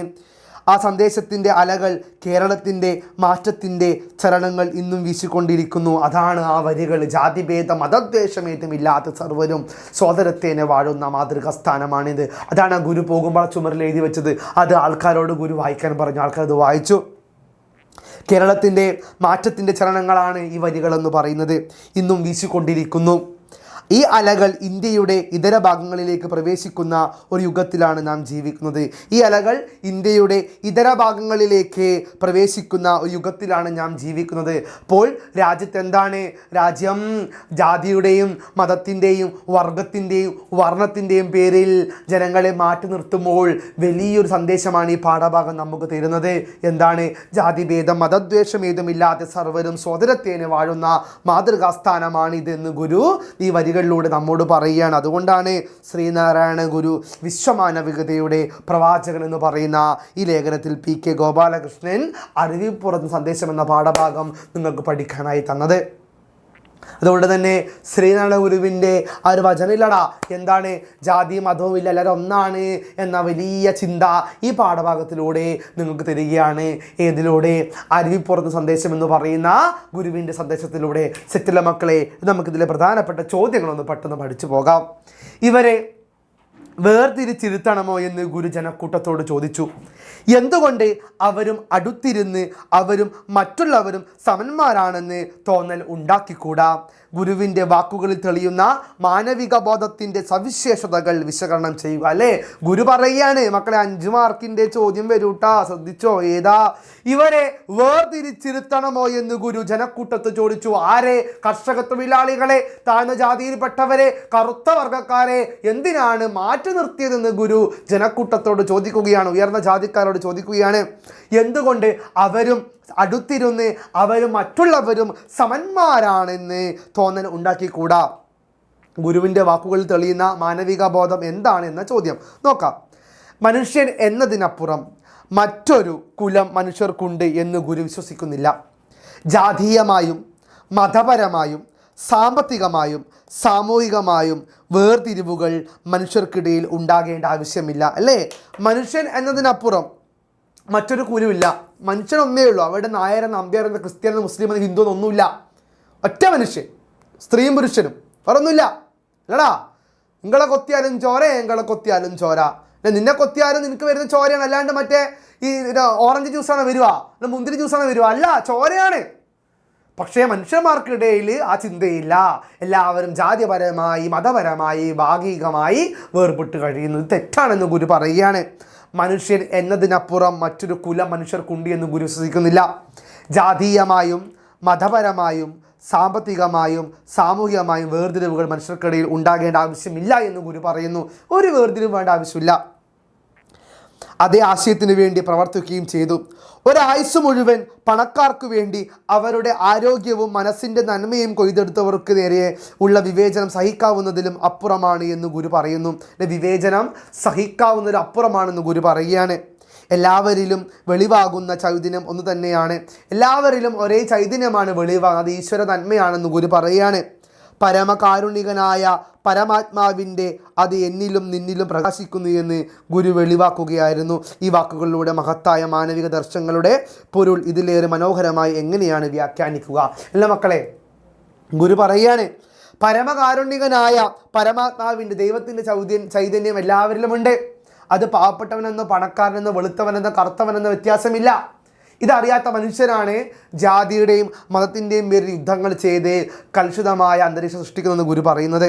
ആ സന്ദേശത്തിൻ്റെ അലകൾ? കേരളത്തിൻ്റെ മാറ്റത്തിൻ്റെ ചലനങ്ങൾ ഇന്നും വീശിക്കൊണ്ടിരിക്കുന്നു. അതാണ് ആ വരികൾ. ജാതിഭേദ മതദ്വേഷമേതുമില്ലാത്ത സർവരും സോദരത്തേനെ വാഴുന്ന മാതൃകാ സ്ഥാനമാണിത്. അതാണ് ഗുരു പോകുമ്പോൾ ചുമരിൽ എഴുതി വെച്ചത്. അത് ആൾക്കാരോട് ഗുരു വായിക്കാൻ പറഞ്ഞു. ആൾക്കാരത് വായിച്ചു. കേരളത്തിൻ്റെ മാറ്റത്തിൻ്റെ ചലനങ്ങളാണ് ഈ വരികളെന്ന് പറയുന്നത്. ഇന്നും വീശിക്കൊണ്ടിരിക്കുന്നു. ഈ അലകൾ ഇന്ത്യയുടെ ഇതര ഭാഗങ്ങളിലേക്ക് പ്രവേശിക്കുന്ന ഒരു യുഗത്തിലാണ് നാം ജീവിക്കുന്നത്. ഈ അലകൾ ഇന്ത്യയുടെ ഇതര ഭാഗങ്ങളിലേക്ക് പ്രവേശിക്കുന്ന ഒരു യുഗത്തിലാണ് നാം ജീവിക്കുന്നത്. അപ്പോൾ രാജ്യത്ത് എന്താണ്? രാജ്യം ജാതിയുടെയും മതത്തിൻ്റെയും വർഗത്തിൻ്റെയും വർണ്ണത്തിൻ്റെയും പേരിൽ ജനങ്ങളെ മാറ്റി നിർത്തുമ്പോൾ വലിയൊരു സന്ദേശമാണ് ഈ പാഠഭാഗം നമുക്ക് തരുന്നത്. എന്താണ്? ജാതിഭേദം മതദ്വേഷമേതുമില്ലാതെ സർവരും സോദരത്തേനെ വാഴുന്ന മാതൃകാസ്ഥാനമാണിതെന്ന് ഗുരു ഈ വരികളിലൂടെ നമ്മോട് പറയുകയാണ്. അതുകൊണ്ടാണ് ശ്രീനാരായണ ഗുരു വിശ്വമാനവികതയുടെ പ്രവാചകൻ എന്ന് പറയുന്ന ഈ ലേഖനത്തിൽ പി കെ ഗോപാലകൃഷ്ണൻ അറിവിപ്പുറത്ത് സന്ദേശം എന്ന പാഠഭാഗം നിങ്ങൾക്ക് പഠിക്കാനായി തന്നത്. അതുകൊണ്ട് തന്നെ ശ്രീനാരായണ ഗുരുവിൻ്റെ ആ ഒരു വചനമില്ലടാ, എന്താണ്? ജാതി മതവും ഇല്ല, എല്ലാവരും ഒന്നാണ് എന്ന വലിയ ചിന്ത ഈ പാഠഭാഗത്തിലൂടെ നിങ്ങൾക്ക് തരികയാണ്. ഏതിലൂടെ? അറിവിപ്പുറത്ത് സന്ദേശം എന്ന് പറയുന്ന ഗുരുവിൻ്റെ സന്ദേശത്തിലൂടെ. സെറ്റിലെ മക്കളെ, നമുക്കിതിലെ പ്രധാനപ്പെട്ട ചോദ്യങ്ങളൊന്ന് പെട്ടെന്ന് പഠിച്ചു പോകാം. ഇവരെ വേർതിരിച്ചിരുത്തണമോ എന്ന് ഗുരു ജനക്കൂട്ടത്തോട് ചോദിച്ചു. എന്തുകൊണ്ട് അവരും അടുത്തിരുന്ന് അവരും മറ്റുള്ളവരും സമന്മാരാണെന്ന് തോന്നൽ ഉണ്ടാക്കിക്കൂടാ? ഗുരുവിൻ്റെ വാക്കുകളിൽ തെളിയുന്ന മാനവിക ബോധത്തിൻ്റെ സവിശേഷതകൾ വിശകലനം ചെയ്യുക. അല്ലേ, ഗുരു പറയുകയാണ് മക്കളെ, 5 മാർക്കിൻ്റെ ചോദ്യം വരൂട്ടാ, ശ്രദ്ധിച്ചോ. ഏതാ? ഇവരെ വേർതിരിച്ചിരുത്തണമോ എന്ന് ഗുരു ജനക്കൂട്ടത്ത് ചോദിച്ചു. ആരെ? കർഷക തൊഴിലാളികളെ, താഴ്ന്ന ജാതിയിൽപ്പെട്ടവരെ, കറുത്ത വർഗ്ഗക്കാരെ എന്തിനാണ് മാറ്റി നിർത്തിയതെന്ന് ഗുരു ജനക്കൂട്ടത്തോട് ചോദിക്കുകയാണ്, ഉയർന്ന ജാതിക്കാരോട് ചോദിക്കുകയാണ്. എന്തുകൊണ്ട് അവരും അടുത്തിരുന്ന് അവരും മറ്റുള്ളവരും സമന്മാരാണെന്ന് തോന്നൽ ഉണ്ടാക്കിക്കൂടാ? ഗുരുവിൻ്റെ വാക്കുകളിൽ തെളിയുന്ന മാനവിക ബോധം എന്താണ് എന്ന ചോദ്യം നോക്കാം. മനുഷ്യൻ എന്നതിനപ്പുറം മറ്റൊരു കുലം മനുഷ്യർക്കുണ്ട് എന്ന് ഗുരു വിശ്വസിക്കുന്നില്ല. ജാതീയമായും മതപരമായും സാമ്പത്തികമായും സാമൂഹികമായും വേർതിരിവുകൾ മനുഷ്യർക്കിടയിൽ ഉണ്ടാകേണ്ട ആവശ്യമില്ല. അല്ലേ, മനുഷ്യൻ എന്നതിനപ്പുറം മറ്റൊരു കുലുമില്ല. മനുഷ്യനൊന്നേ ഉള്ളൂ. അവിടെ നായരെന്ന്, അമ്പ്യാരെന്ന്, ക്രിസ്ത്യാനെന്ന്, മുസ്ലിം എന്ന്, ഹിന്ദു എന്നൊന്നുമില്ല. ഒറ്റ മനുഷ്യൻ, സ്ത്രീയും പുരുഷനും, വേറൊന്നുമില്ല. അല്ലടാ, നിങ്ങളെ കൊത്തിയാലും ചോര, എങ്ങളെ കൊത്തിയാലും ചോര. നിന്നെ കൊത്തിയാലും നിനക്ക് വരുന്ന ചോരയാണ്, അല്ലാണ്ട് മറ്റേ ഈ ഓറഞ്ച് ജ്യൂസാണ് വരുക, മുന്തിരി ജ്യൂസാണ് വരുക, അല്ല, ചോരയാണ്. പക്ഷേ മനുഷ്യന്മാർക്കിടയിൽ ആ ചിന്തയില്ല. എല്ലാവരും ജാതിപരമായി മതപരമായി ഭാഗികമായി വേർപെട്ട് കഴിയുന്നത് തെറ്റാണെന്ന് ഗുരു പറയുകയാണ്. മനുഷ്യൻ എന്നതിനപ്പുറം മറ്റൊരു കുലം മനുഷ്യർക്കുണ്ട് എന്ന് ഗുരു വിശ്വസിക്കുന്നില്ല. ജാതീയമായും മതപരമായും സാമ്പത്തികമായും സാമൂഹികമായും വേർതിരിവുകൾ മനുഷ്യർക്കിടയിൽ ഉണ്ടാകേണ്ട ആവശ്യമില്ല എന്ന് ഗുരു പറയുന്നു. ഒരു വേർതിരിവ് വേണ്ട ആവശ്യമില്ല. അതേ ആശയത്തിന് വേണ്ടി പ്രവർത്തിക്കുകയും ചെയ്തു. ഒരായുസ് മുഴുവൻ പണക്കാർക്ക് വേണ്ടി അവരുടെ ആരോഗ്യവും മനസ്സിൻ്റെ നന്മയും കൊയ്തെടുത്തവർക്ക് നേരെ ഉള്ള വിവേചനം സഹിക്കാവുന്നതിലും അപ്പുറമാണ് എന്ന് ഗുരു പറയുന്നു. വിവേചനം സഹിക്കാവുന്നതിലും അപ്പുറമാണെന്ന് ഗുരു പറയുകയാണ്. എല്ലാവരിലും വെളിവാകുന്ന ചൈതന്യം ഒന്ന് തന്നെയാണ്. എല്ലാവരിലും ഒരേ ചൈതന്യമാണ് വെളിവാകുന്നത്. അത് ഈശ്വര നന്മയാണെന്ന് ഗുരു പറയുകയാണ്. പരമകാരുണികനായ പരമാത്മാവിൻ്റെ അത് എന്നിലും നിന്നിലും പ്രകാശിക്കുന്നു എന്ന് ഗുരു വെളിവാക്കുകയായിരുന്നു. ഈ വാക്കുകളിലൂടെ മഹത്തായ മാനവിക ദർശനങ്ങളുടെ പൊരുൾ ഇതിലേറെ മനോഹരമായി എങ്ങനെയാണ് വ്യാഖ്യാനിക്കുക? അല്ല മക്കളെ, ഗുരു പറയുകയാണ്, പരമകാരുണികനായ പരമാത്മാവിൻ്റെ ദൈവത്തിൻ്റെ ചൈതന്യം എല്ലാവരിലുമുണ്ട്. അത് പാവപ്പെട്ടവനെന്നോ പണക്കാരനെന്നോ വെളുത്തവനെന്നോ കറുത്തവനെന്നോ വ്യത്യാസമില്ല. ഇതറിയാത്ത മനുഷ്യരാണ് ജാതിയുടെയും മതത്തിൻ്റെയും പേരിൽ യുദ്ധങ്ങൾ ചെയ്ത് കലുഷിതമായ അന്തരീക്ഷം സൃഷ്ടിക്കുന്നതെന്ന് ഗുരു പറയുന്നത്.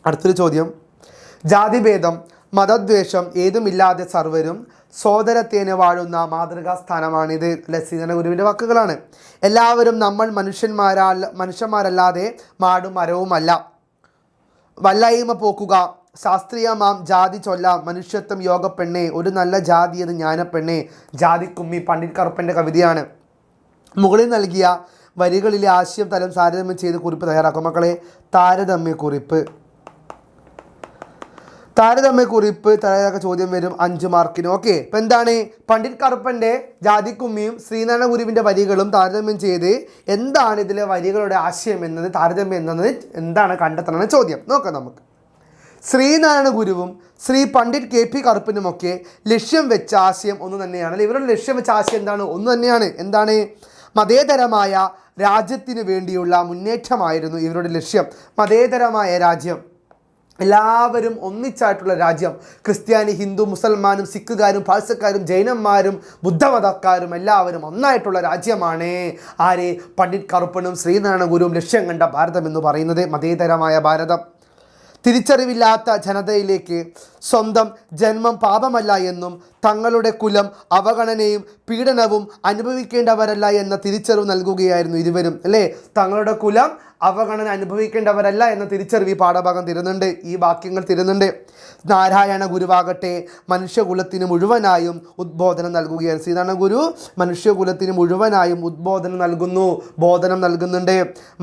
അടുത്തൊരു ചോദ്യം, ജാതിഭേദം മതദ്വേഷം ഏതുമില്ലാതെ സർവരും സോദരത്തേനെ വാഴുന്ന മാതൃകാ സ്ഥാനമാണിത്. ശ്രീധര ഗുരുവിൻ്റെ വാക്കുകളാണ്. എല്ലാവരും നമ്മൾ മനുഷ്യന്മാരല്ലാതെ മാടും മരവുമല്ല. വല്ലായ്മ പോക്കുക, ശാസ്ത്രീയമാം ജാതി ചൊല്ലാം, മനുഷ്യത്വം യോഗ പെണ്ണെ, ഒരു നല്ല ജാതി അത് ജ്ഞാനപ്പെണ്ണെ. ജാതിക്കുമ്മി പണ്ഡിറ്റ് കറുപ്പൻ്റെ കവിതയാണ്. മുകളിൽ നൽകിയ വരികളിലെ ആശയം തലം താരതമ്യം ചെയ്ത് കുറിപ്പ് തയ്യാറാക്കും. മക്കളെ, താരതമ്യക്കുറിപ്പ് തയ്യാറാക്ക ചോദ്യം വരും 5 മാർക്കിന്. ഓക്കെ, ഇപ്പം എന്താണ്? പണ്ഡിറ്റ് കറുപ്പൻ്റെ ജാതിക്കുമ്മിയും ശ്രീനാരായണ ഗുരുവിൻ്റെ വരികളും താരതമ്യം ചെയ്ത് എന്താണ് ഇതിലെ വരികളുടെ ആശയം എന്നത്, താരതമ്യം എന്നത് എന്താണ് കണ്ടെത്തണമെന്ന് ചോദ്യം നോക്കാം നമുക്ക്. ശ്രീനാരായണ ഗുരുവും ശ്രീ പണ്ഡിറ്റ് KP കറുപ്പനുമൊക്കെ ലക്ഷ്യം വെച്ച ആശയം ഒന്ന് തന്നെയാണ്. ഇവരുടെ ലക്ഷ്യം വെച്ച ആശയം എന്താണ്? ഒന്ന് തന്നെയാണ്. എന്താണ്? മതേതരമായ രാജ്യത്തിന് വേണ്ടിയുള്ള മുന്നേറ്റമായിരുന്നു ഇവരുടെ ലക്ഷ്യം. മതേതരമായ രാജ്യം, എല്ലാവരും ഒന്നിച്ചായിട്ടുള്ള രാജ്യം. ക്രിസ്ത്യാനി, ഹിന്ദു, മുസൽമാനും സിഖുകാരും പാഴ്സക്കാരും ജൈനന്മാരും ബുദ്ധമതക്കാരും എല്ലാവരും ഒന്നായിട്ടുള്ള രാജ്യമാണ് ആരെ? പണ്ഡിറ്റ് കറുപ്പനും ശ്രീനാരായണ ഗുരുവും ലക്ഷ്യം കണ്ട ഭാരതം എന്ന് പറയുന്നത്. മതേതരമായ ഭാരതം. തിരിച്ചറിവില്ലാത്ത ജനതയിലേക്ക് സ്വന്തം ജന്മം പാപമല്ല എന്നും തങ്ങളുടെ കുലം അവഗണനയും പീഡനവും അനുഭവിക്കേണ്ടവരല്ല എന്ന തിരിച്ചറിവ് നൽകുകയായിരുന്നു ഇരുവരും. അല്ലേ, തങ്ങളുടെ കുലം അവഗണന അനുഭവിക്കേണ്ടവരല്ല എന്ന തിരിച്ചറിവ് ഈ പാഠഭാഗം തരുന്നുണ്ട്, ഈ വാക്യങ്ങൾ തരുന്നുണ്ട്. നാരായണ ഗുരുവാകട്ടെ മനുഷ്യകുലത്തിന് മുഴുവനായും ഉദ്ബോധനം നൽകുകയാണ്. ശ്രീനാരായണ ഗുരു മനുഷ്യകുലത്തിന് മുഴുവനായും ഉദ്ബോധനം നൽകുന്നു, ബോധനം നൽകുന്നുണ്ട്.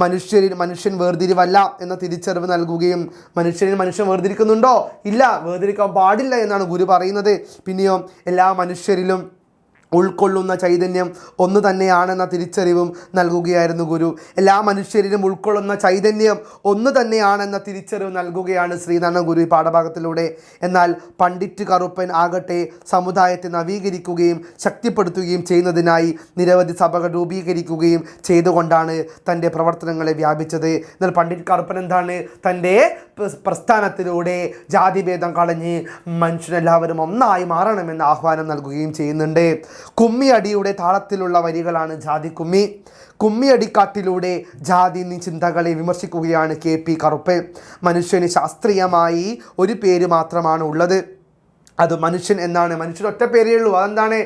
മനുഷ്യൻ വേർതിരിവല്ല എന്ന തിരിച്ചറിവ് നൽകുകയും, മനുഷ്യൻ വേർതിരിക്കുന്നുണ്ടോ? ഇല്ല, വേർതിരിക്കാൻ പാടില്ല എന്നാണ് ഗുരു പറയുന്നത്. പിന്നെയോ എല്ലാ മനുഷ്യരിലും ഉൾക്കൊള്ളുന്ന ചൈതന്യം ഒന്ന് തന്നെയാണെന്ന തിരിച്ചറിവും നൽകുകയായിരുന്നു ഗുരു. എല്ലാ മനുഷ്യരിലും ഉൾക്കൊള്ളുന്ന ചൈതന്യം ഒന്ന് തന്നെയാണെന്ന തിരിച്ചറിവ് നൽകുകയാണ് ശ്രീനാരായണ ഗുരു ഈ പാഠഭാഗത്തിലൂടെ. എന്നാൽ പണ്ഡിറ്റ് കറുപ്പൻ ആകട്ടെ സമുദായത്തെ നവീകരിക്കുകയും ശക്തിപ്പെടുത്തുകയും ചെയ്യുന്നതിനായി നിരവധി സഭകൾ രൂപീകരിക്കുകയും ചെയ്തുകൊണ്ടാണ് തൻ്റെ പ്രവർത്തനങ്ങളെ വ്യാപിച്ചത്. എന്നാൽ പണ്ഡിറ്റ് കറുപ്പൻ എന്താണ്, തൻ്റെ പ്രസ്ഥാനത്തിലൂടെ ജാതിഭേദം കളഞ്ഞ് മനുഷ്യനെല്ലാവരും ഒന്നായി മാറണമെന്ന് ആഹ്വാനം നൽകുകയും ചെയ്യുന്നുണ്ട്. കുമ്മിയടിയുടെ താളത്തിലുള്ള വരികളാണ് ജാതിക്കുമ്മി. കുമ്മിയടിക്കാട്ടിലൂടെ ജാതി ചിന്തകളെ വിമർശിക്കുകയാണ് KP കറുപ്പൻ. മനുഷ്യന് ശാസ്ത്രീയമായി ഒരു പേര് മാത്രമാണ് ഉള്ളത്, അത് മനുഷ്യൻ എന്നാണ്. മനുഷ്യൻ ഒറ്റ പേരേ ഉള്ളൂ, അതെന്താണ്?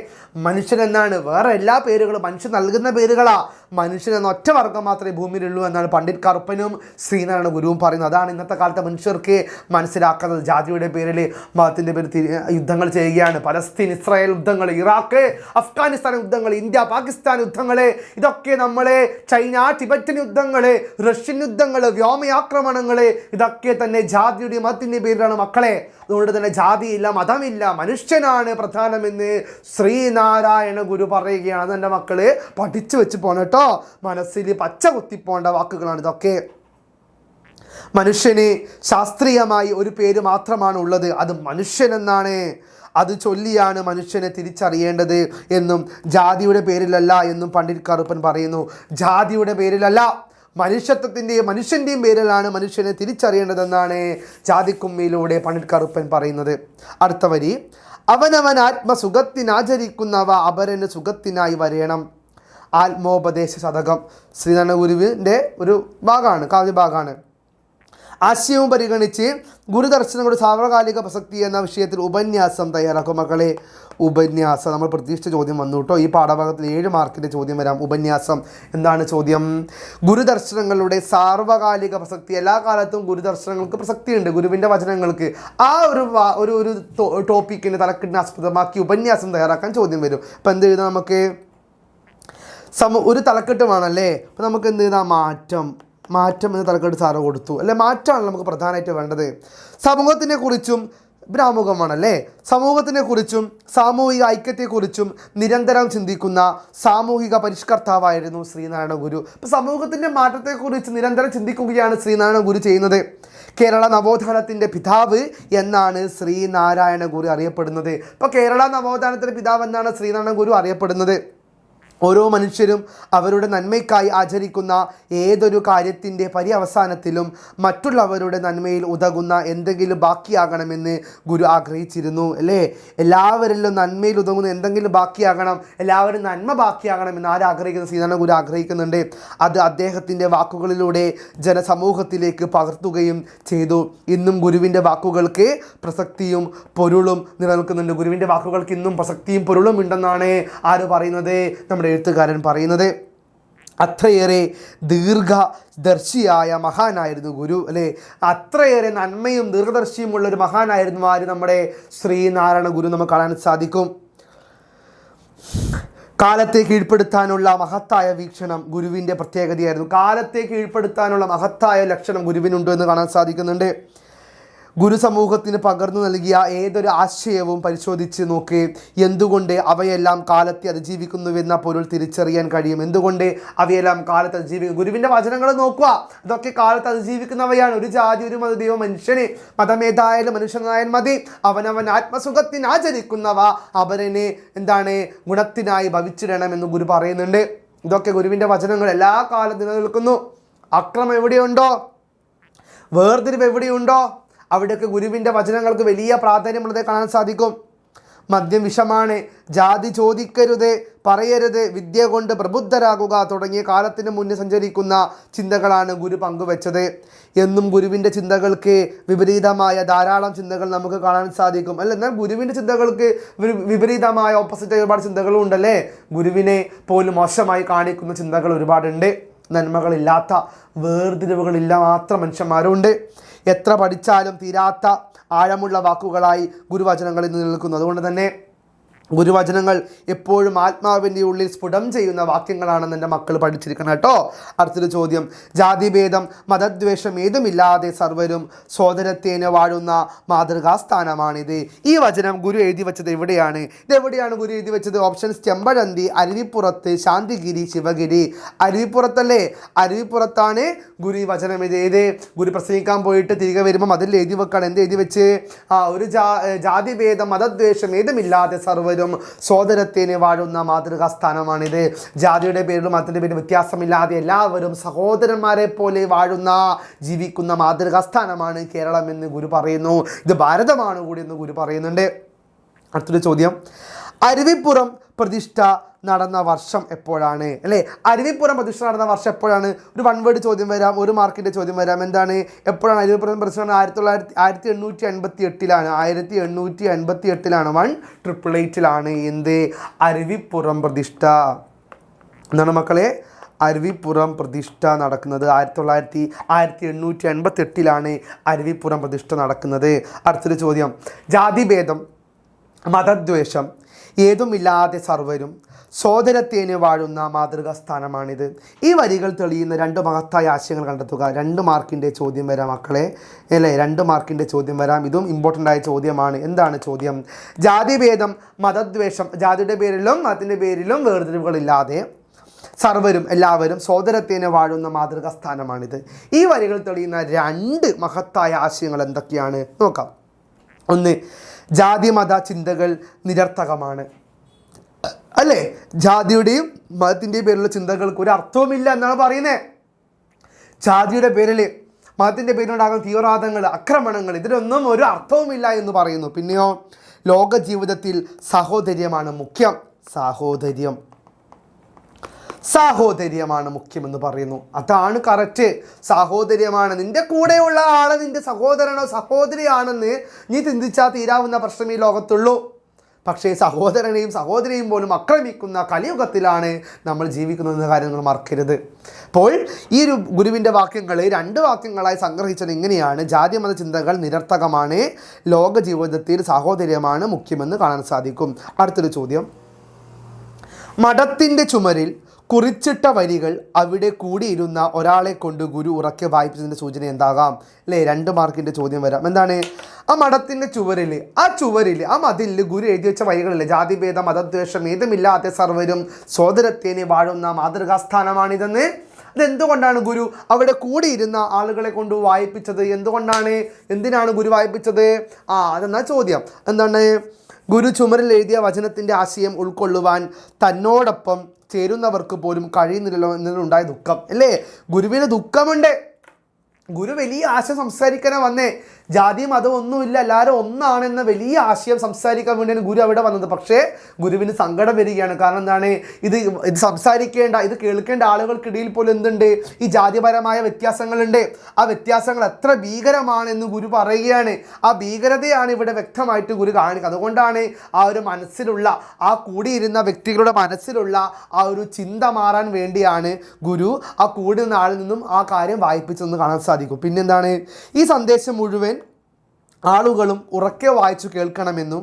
മനുഷ്യൻ എന്നാണ്. വേറെ എല്ലാ പേരുകളും മനുഷ്യൻ നൽകുന്ന പേരുകളാ. മനുഷ്യൻ എന്ന ഒറ്റ വർഗ്ഗം മാത്രമേ ഭൂമിയിലുള്ളൂ എന്നാണ് പണ്ഡിറ്റ് കറുപ്പനും ശ്രീനാരായണ ഗുരുവും പറയുന്നത്. അതാണ് ഇന്നത്തെ കാലത്തെ മനുഷ്യർക്ക് മനസ്സിലാക്കുന്നത്. ജാതിയുടെ പേരിൽ, മതത്തിൻ്റെ പേരിൽ യുദ്ധങ്ങൾ ചെയ്യുകയാണ്. പലസ്തീൻ ഇസ്രായേൽ യുദ്ധങ്ങൾ, ഇറാഖ് അഫ്ഗാനിസ്ഥാൻ യുദ്ധങ്ങൾ, ഇന്ത്യ പാകിസ്ഥാൻ യുദ്ധങ്ങൾ, ഇതൊക്കെ നമ്മളെ ചൈന ടിബറ്റൻ യുദ്ധങ്ങൾ, റഷ്യൻ യുദ്ധങ്ങൾ, വ്യോമയാക്രമണങ്ങൾ, ഇതൊക്കെ തന്നെ ജാതിയുടെ മതത്തിൻ്റെ പേരിലാണ് മക്കളെ. അതുകൊണ്ട് തന്നെ ജാതിയില്ല, മതമില്ല, മനുഷ്യനാണ് പ്രധാനമെന്ന് ശ്രീനാരായണ ഗുരു പറയുകയാണ്. അതെൻ്റെ മക്കള് പഠിച്ചു വെച്ച് പോകണം കേട്ടോ. മനസ്സിൽ പച്ച കുത്തിപ്പോണ്ട വാക്കുകളാണ് ഇതൊക്കെ. മനുഷ്യന് ശാസ്ത്രീയമായി ഒരു പേര് മാത്രമാണ് ഉള്ളത്, അത് മനുഷ്യനെന്നാണ്. അത് ചൊല്ലിയാണ് മനുഷ്യനെ തിരിച്ചറിയേണ്ടത് എന്നും ജാതിയുടെ പേരിലല്ല എന്നും പണ്ഡിറ്റ് കറുപ്പൻ പറയുന്നു. ജാതിയുടെ പേരിലല്ല, മനുഷ്യത്വത്തിൻ്റെയും മനുഷ്യൻ്റെയും പേരിലാണ് മനുഷ്യനെ തിരിച്ചറിയേണ്ടതെന്നാണ് ജാതിക്കുമ്മിയിലൂടെ പണ്ഡിറ്റ് കറുപ്പൻ പറയുന്നത്. അടുത്ത വരി, അവനവൻ ആത്മസുഖത്തിനാചരിക്കുന്നവ അപരന് സുഖത്തിനായി വരേണം. ആത്മോപദേശ ശതകം ശ്രീനാരായണ ഗുരുവിൻ്റെ ഒരു ഭാഗമാണ്, കാവ്യഭാഗമാണ്. ആശയവും പരിഗണിച്ച് ഗുരുദർശനങ്ങളുടെ സാർവകാലിക പ്രസക്തി എന്ന വിഷയത്തിൽ ഉപന്യാസം തയ്യാറാക്കും മക്കളെ. ഉപന്യാസം നമ്മൾ പ്രതീക്ഷിച്ച ചോദ്യം വന്നു കേട്ടോ. ഈ പാഠഭാഗത്തിൽ 7 മാർക്കിൻ്റെ ചോദ്യം വരാം. ഉപന്യാസം എന്താണ് ചോദ്യം? ഗുരുദർശനങ്ങളുടെ സാർവകാലിക പ്രസക്തി. എല്ലാ കാലത്തും ഗുരുദർശനങ്ങൾക്ക് പ്രസക്തിയുണ്ട്, ഗുരുവിൻ്റെ വചനങ്ങൾക്ക്. ആ ഒരു ടോപ്പിക്കിന് തലക്കെട്ടിനെ ആസ്പദമാക്കി ഉപന്യാസം തയ്യാറാക്കാൻ ചോദ്യം വരും. അപ്പം എന്ത് എഴുതാം നമുക്ക്? ഒരു തലക്കെട്ട് വേണമല്ലേ. അപ്പം നമുക്ക് എന്ത് ചെയ്താൽ മാറ്റം എന്ന തലക്കെട്ട് സാറ് കൊടുത്തു അല്ലെ. മാറ്റമാണല്ലോ നമുക്ക് പ്രധാനമായിട്ട് വേണ്ടത്. സമൂഹത്തിനെ കുറിച്ചും ബ്രാമുഖമാണല്ലേ. സമൂഹത്തിനെ കുറിച്ചും സാമൂഹിക ഐക്യത്തെക്കുറിച്ചും നിരന്തരം ചിന്തിക്കുന്ന സാമൂഹിക പരിഷ്കർത്താവായിരുന്നു ശ്രീനാരായണ ഗുരു. അപ്പോൾ സമൂഹത്തിൻ്റെ മാറ്റത്തെക്കുറിച്ച് നിരന്തരം ചിന്തിക്കുകയാണ് ശ്രീനാരായണ ഗുരു ചെയ്യുന്നത്. കേരള നവോത്ഥാനത്തിൻ്റെ പിതാവ് എന്നാണ് ശ്രീനാരായണ ഗുരു അറിയപ്പെടുന്നത്. അപ്പോൾ കേരള നവോത്ഥാനത്തിൻ്റെ പിതാവ് എന്നാണ് ശ്രീനാരായണ ഗുരു അറിയപ്പെടുന്നത്. ഓരോ മനുഷ്യരും അവരുടെ നന്മയ്ക്കായി ആചരിക്കുന്ന ഏതൊരു കാര്യത്തിൻ്റെ പര്യവസാനത്തിലും മറ്റുള്ളവരുടെ നന്മയിൽ ഉതകുന്ന എന്തെങ്കിലും ബാക്കിയാകണമെന്ന് ഗുരു ആഗ്രഹിച്ചിരുന്നു അല്ലേ. എല്ലാവരിലും നന്മയിൽ ഉതകുന്ന എന്തെങ്കിലും ബാക്കിയാകണം, എല്ലാവരും നന്മ ബാക്കിയാകണമെന്ന് ആരാഗ്രഹിക്കുന്നു? ശ്രീനാരായണ ഗുരു ആഗ്രഹിക്കുന്നുണ്ട്. അത് അദ്ദേഹത്തിൻ്റെ വാക്കുകളിലൂടെ ജനസമൂഹത്തിലേക്ക് പകർത്തുകയും ചെയ്തു. ഇന്നും ഗുരുവിൻ്റെ വാക്കുകൾക്ക് പ്രസക്തിയും പൊരുളും നിലനിൽക്കുന്നുണ്ട്. ഗുരുവിൻ്റെ വാക്കുകൾക്ക് ഇന്നും പ്രസക്തിയും പൊരുളും ഉണ്ടെന്നാണ് ആര് പറയുന്നത്? നമ്മുടെ എഴുത്തുകാരൻ പറയുന്നത്. അത്രയേറെ ദീർഘദർശിയായ മഹാനായിരുന്നു ഗുരു അല്ലേ. അത്രയേറെ നന്മയും ദീർഘദർശിയുമുള്ള ഒരു മഹാനായിരുന്നു ആര്? നമ്മുടെ ശ്രീനാരായണ ഗുരു നമുക്ക് കാണാൻ സാധിക്കും. കാലത്തെ കീഴ്പ്പെടുത്താനുള്ള മഹത്തായ വീക്ഷണം ഗുരുവിൻ്റെ പ്രത്യേകതയായിരുന്നു. കാലത്തെ കീഴ്പ്പെടുത്താനുള്ള മഹത്തായ ലക്ഷണം ഗുരുവിനുണ്ട് എന്ന് കാണാൻ സാധിക്കുന്നുണ്ട്. ഗുരു സമൂഹത്തിന് പകർന്നു നൽകിയ ഏതൊരു ആശയവും പരിശോധിച്ച് നോക്കി എന്തുകൊണ്ട് അവയെല്ലാം കാലത്തെ അതിജീവിക്കുന്നുവെന്ന പൊരുൾ തിരിച്ചറിയാൻ കഴിയും. എന്തുകൊണ്ട് അവയെല്ലാം കാലത്ത് അതിജീവിക്കും? ഗുരുവിൻ്റെ വചനങ്ങൾ നോക്കുക, അതൊക്കെ കാലത്ത് അതിജീവിക്കുന്നവയാണ്. ഒരു ജാതി, ഒരു മതദൈവം, മനുഷ്യന് മതമേതായാലും മനുഷ്യനായാലും മതി, അവനവൻ ആത്മസുഖത്തിനാചരിക്കുന്നവ അവരനെ എന്താണ് ഗുണത്തിനായി ഭവിച്ചിടണമെന്ന് ഗുരു പറയുന്നുണ്ട്. ഇതൊക്കെ ഗുരുവിൻ്റെ വചനങ്ങൾ എല്ലാ കാലത്തും നിലനിൽക്കുന്നു. അക്രമം എവിടെയുണ്ടോ, വേർതിരിവ് എവിടെയുണ്ടോ, അവിടെയൊക്കെ ഗുരുവിൻ്റെ വചനങ്ങൾക്ക് വലിയ പ്രാധാന്യമുള്ളത് കാണാൻ സാധിക്കും. മദ്യം വിഷമാണ്, ജാതി ചോദിക്കരുത്, പറയരുത്, വിദ്യ കൊണ്ട് പ്രബുദ്ധരാകുക തുടങ്ങിയ കാലത്തിന് മുന്നേ സഞ്ചരിക്കുന്ന ചിന്തകളാണ് ഗുരു പങ്കുവെച്ചത്. എന്നും ഗുരുവിൻ്റെ ചിന്തകൾക്ക് വിപരീതമായ ധാരാളം ചിന്തകൾ നമുക്ക് കാണാൻ സാധിക്കും അല്ല. എന്നാൽ ഗുരുവിൻ്റെ ചിന്തകൾക്ക് വിപരീതമായ ഓപ്പോസിറ്റ് ഒരുപാട് ചിന്തകളും ഉണ്ടല്ലേ. ഗുരുവിനെ പോലും മോശമായി കാണിക്കുന്ന ചിന്തകൾ ഒരുപാടുണ്ട്. നന്മകളില്ലാത്ത, വേർതിരിവുകളില്ല മാത്രം മനുഷ്യന്മാരുണ്ട്. എത്ര പഠിച്ചാലും തീരാത്ത ആഴമുള്ള വാക്കുകളായി ഗുരുവചനങ്ങളിൽ നിലനിൽക്കുന്നു. അതുകൊണ്ട് തന്നെ ഗുരുവചനങ്ങൾ എപ്പോഴും ആത്മാവിൻ്റെ ഉള്ളിൽ സ്ഫുടം ചെയ്യുന്ന വാക്യങ്ങളാണെന്ന് എൻ്റെ മക്കൾ പഠിച്ചിരിക്കണം കേട്ടോ. അടുത്തൊരു ചോദ്യം, ജാതിഭേദം മതദ്വേഷം ഏതുമില്ലാതെ സർവരും സോദരത്തേനെ വാഴുന്ന മാതൃകാസ്ഥാനമാണിത്. ഈ വചനം ഗുരു എഴുതി വെച്ചത് എവിടെയാണ്? ഇതെവിടെയാണ് ഗുരു എഴുതി വെച്ചത്? ഓപ്ഷൻസ് ചെമ്പഴന്തി, അരുവിപ്പുറത്ത്, ശാന്തിഗിരി, ശിവഗിരി. അരുവിപ്പുറത്തല്ലേ? അരുവിപ്പുറത്താണ് ഗുരു ഈ വചനം എഴുതിയത്. ഗുരു പ്രസംഗിക്കാൻ പോയിട്ട് തിരികെ വരുമ്പം അതിൽ എഴുതി വെക്കാണ്. എന്ത് എഴുതി വെച്ച്? ഒരു ജാതിഭേദം മതദ്വേഷം ഏതുമില്ലാതെ സർവരും സോദരത്തേനെ വാഴുന്ന മാതൃകാസ്ഥാനമാണിത്. ജാതിയുടെ പേരിലും മതത്തിൻ്റെ പേരിലും വ്യത്യാസമില്ലാതെ എല്ലാവരും സഹോദരന്മാരെ പോലെ വാഴുന്ന ജീവിക്കുന്ന മാതൃകാസ്ഥാനമാണ് കേരളം എന്ന് ഗുരു പറയുന്നു. ഇത് ഭാരതമാണ് കൂടി എന്ന് ഗുരു പറയുന്നുണ്ട്. അടുത്തൊരു ചോദ്യം, അരുവിപ്പുറം പ്രതിഷ്ഠ നടന്ന വർഷം എപ്പോഴാണ്? അല്ലേ, അരുവിപ്പുറം പ്രതിഷ്ഠ നടന്ന വർഷം എപ്പോഴാണ്? ഒരു വൺ വേർഡ് ചോദ്യം വരാം, 1 മാർക്കിൻ്റെ ചോദ്യം വരാം. എന്താണ്, എപ്പോഴാണ് അരുവിപ്പുറം പ്രതിഷ്ഠ? 1888 1888 1888 എന്ത് അരുവിപ്പുറം പ്രതിഷ്ഠ? എന്താണ് മക്കളെ? അരുവിപ്പുറം പ്രതിഷ്ഠ നടക്കുന്നത് 1888 അരുവിപ്പുറം പ്രതിഷ്ഠ നടക്കുന്നത്. അടുത്തൊരു ചോദ്യം, ജാതിഭേദം മതദ്വേഷം ഏതുമില്ലാതെ സർവരും സോദരത്തേനെ വാഴുന്ന മാതൃകാസ്ഥാനമാണിത്. ഈ വരികൾ തെളിയുന്ന 2 മഹത്തായ ആശയങ്ങൾ കണ്ടെത്തുക. 2 മാർക്കിൻ്റെ ചോദ്യം വരാം മക്കളെ, അല്ലേ? 2 മാർക്കിൻ്റെ ചോദ്യം വരാം. ഇതും ഇമ്പോർട്ടൻ്റ് ആയ ചോദ്യമാണ്. എന്താണ് ചോദ്യം? ജാതിഭേദം മതദ്വേഷം, ജാതിയുടെ പേരിലും മതത്തിൻ്റെ പേരിലും വേർതിരിവുകളില്ലാതെ സർവരും എല്ലാവരും സോദരത്തേനെ വാഴുന്ന മാതൃകാസ്ഥാനമാണിത്. ഈ വരികൾ തെളിയുന്ന 2 മഹത്തായ ആശയങ്ങൾ എന്തൊക്കെയാണ് നോക്കാം. 1, ജാതി മത ചിന്തകൾ നിരർത്ഥകമാണ്. അല്ലേ, ജാതിയുടെയും മതത്തിൻ്റെയും പേരിലുള്ള ചിന്തകൾക്ക് ഒരു അർത്ഥവുമില്ല എന്നാണ് പറയുന്നത്. ജാതിയുടെ പേരിൽ മതത്തിൻ്റെ പേരിലുണ്ടാകുന്ന തീവ്രവാദങ്ങൾ, ആക്രമണങ്ങൾ, ഇതിനൊന്നും ഒരു അർത്ഥവുമില്ല എന്ന് പറയുന്നു. പിന്നെയോ, ലോക ജീവിതത്തിൽ സാഹോദര്യമാണ് മുഖ്യം. സാഹോദര്യമാണ് മുഖ്യമെന്ന് പറയുന്നു. അതാണ് കറക്റ്റ്. സാഹോദര്യമാണ്. നിൻ്റെ കൂടെയുള്ള ആളെ നിൻ്റെ സഹോദരനോ സഹോദരിയാണെന്ന് നീ ചിന്തിച്ചാൽ തീരാവുന്ന പ്രശ്നം ഈ ലോകത്തുള്ളൂ. പക്ഷേ സഹോദരനെയും സഹോദരിയും പോലും ആക്രമിക്കുന്ന കലിയുഗത്തിലാണ് നമ്മൾ ജീവിക്കുന്നതെന്ന കാര്യങ്ങൾ മറക്കരുത്. അപ്പോൾ ഈ ഒരു ഗുരുവിൻ്റെ വാക്യങ്ങൾ 2 വാക്യങ്ങളായി സംഗ്രഹിച്ചത് ഇങ്ങനെയാണ്: ജാതി മത ചിന്തകൾ നിരർത്ഥകമാണ്, ലോക ജീവിതത്തിൽ സാഹോദര്യമാണ് മുഖ്യമെന്ന് കാണാൻ സാധിക്കും. അടുത്തൊരു ചോദ്യം, മഠത്തിൻ്റെ ചുമരിൽ കുറിച്ചിട്ട വരികൾ അവിടെ കൂടിയിരുന്ന ഒരാളെ കൊണ്ട് ഗുരു ഉറക്കെ വായിപ്പിച്ചതിൻ്റെ സൂചന എന്താകാം? അല്ലേ, 2 മാർക്കിൻ്റെ ചോദ്യം വരാം. എന്താണ്? ആ മഠത്തിൻ്റെ ചുവരിൽ, ആ മതിലിൽ ഗുരു എഴുതി വെച്ച വരികളില്ലേ, ജാതിഭേദ മതദ്വേഷം ഏതുമില്ലാതെ സർവരും സോദരത്തേനെ വാഴുന്ന മാതൃകാസ്ഥാനമാണിതെന്ന്. അതെന്തുകൊണ്ടാണ് ഗുരു അവിടെ കൂടിയിരുന്ന ആളുകളെ കൊണ്ട് വായിപ്പിച്ചത്? എന്തിനാണ് ഗുരു വായിപ്പിച്ചത്? അതെന്നാ ചോദ്യം. എന്താണ്? ഗുരു ചുമരിൽ എഴുതിയ വചനത്തിൻ്റെ ആശയം ഉൾക്കൊള്ളുവാൻ തന്നോടൊപ്പം ചേരുന്നവർക്ക് പോലും കഴിയുന്നില്ലല്ലോ എന്നതിലുണ്ടായ ദുഃഖം. അല്ലേ, ഗുരുവിന് ദുഃഖമുണ്ട്. ഗുരു വലിയ ആശയം സംസാരിക്കാനാണ് വന്നേ. ജാതി മതം ഒന്നുമില്ല, എല്ലാവരും ഒന്നാണെന്ന വലിയ ആശയം സംസാരിക്കാൻ വേണ്ടിയാണ് ഗുരു അവിടെ വന്നത്. പക്ഷേ ഗുരുവിന് സങ്കടം വരികയാണ്. കാരണം എന്താണ്? ഇത് സംസാരിക്കേണ്ട, ഇത് കേൾക്കേണ്ട ആളുകൾക്കിടയിൽ പോലും എന്തുണ്ട്? ഈ ജാതിപരമായ വ്യത്യാസങ്ങളുണ്ട്. ആ വ്യത്യാസങ്ങൾ എത്ര ഭീകരമാണെന്ന് ഗുരു പറയുകയാണ്. ആ ഭീകരതയാണ് ഇവിടെ വ്യക്തമായിട്ട് ഗുരു കാണിക്കുക. അതുകൊണ്ടാണ് ആ ഒരു മനസ്സിലുള്ള, ആ കൂടിയിരുന്ന വ്യക്തികളുടെ മനസ്സിലുള്ള ആ ഒരു ചിന്ത മാറാൻ വേണ്ടിയാണ് ഗുരു ആ കൂടുന്ന ആളിൽ നിന്നും ആ കാര്യം വായിപ്പിച്ചെന്ന് കാണാൻ സാധിക്കും. പിന്നെന്താണ്? ഈ സന്ദേശം മുഴുവൻ ആളുകളും ഉറക്കെ വായിച്ചു കേൾക്കണമെന്നും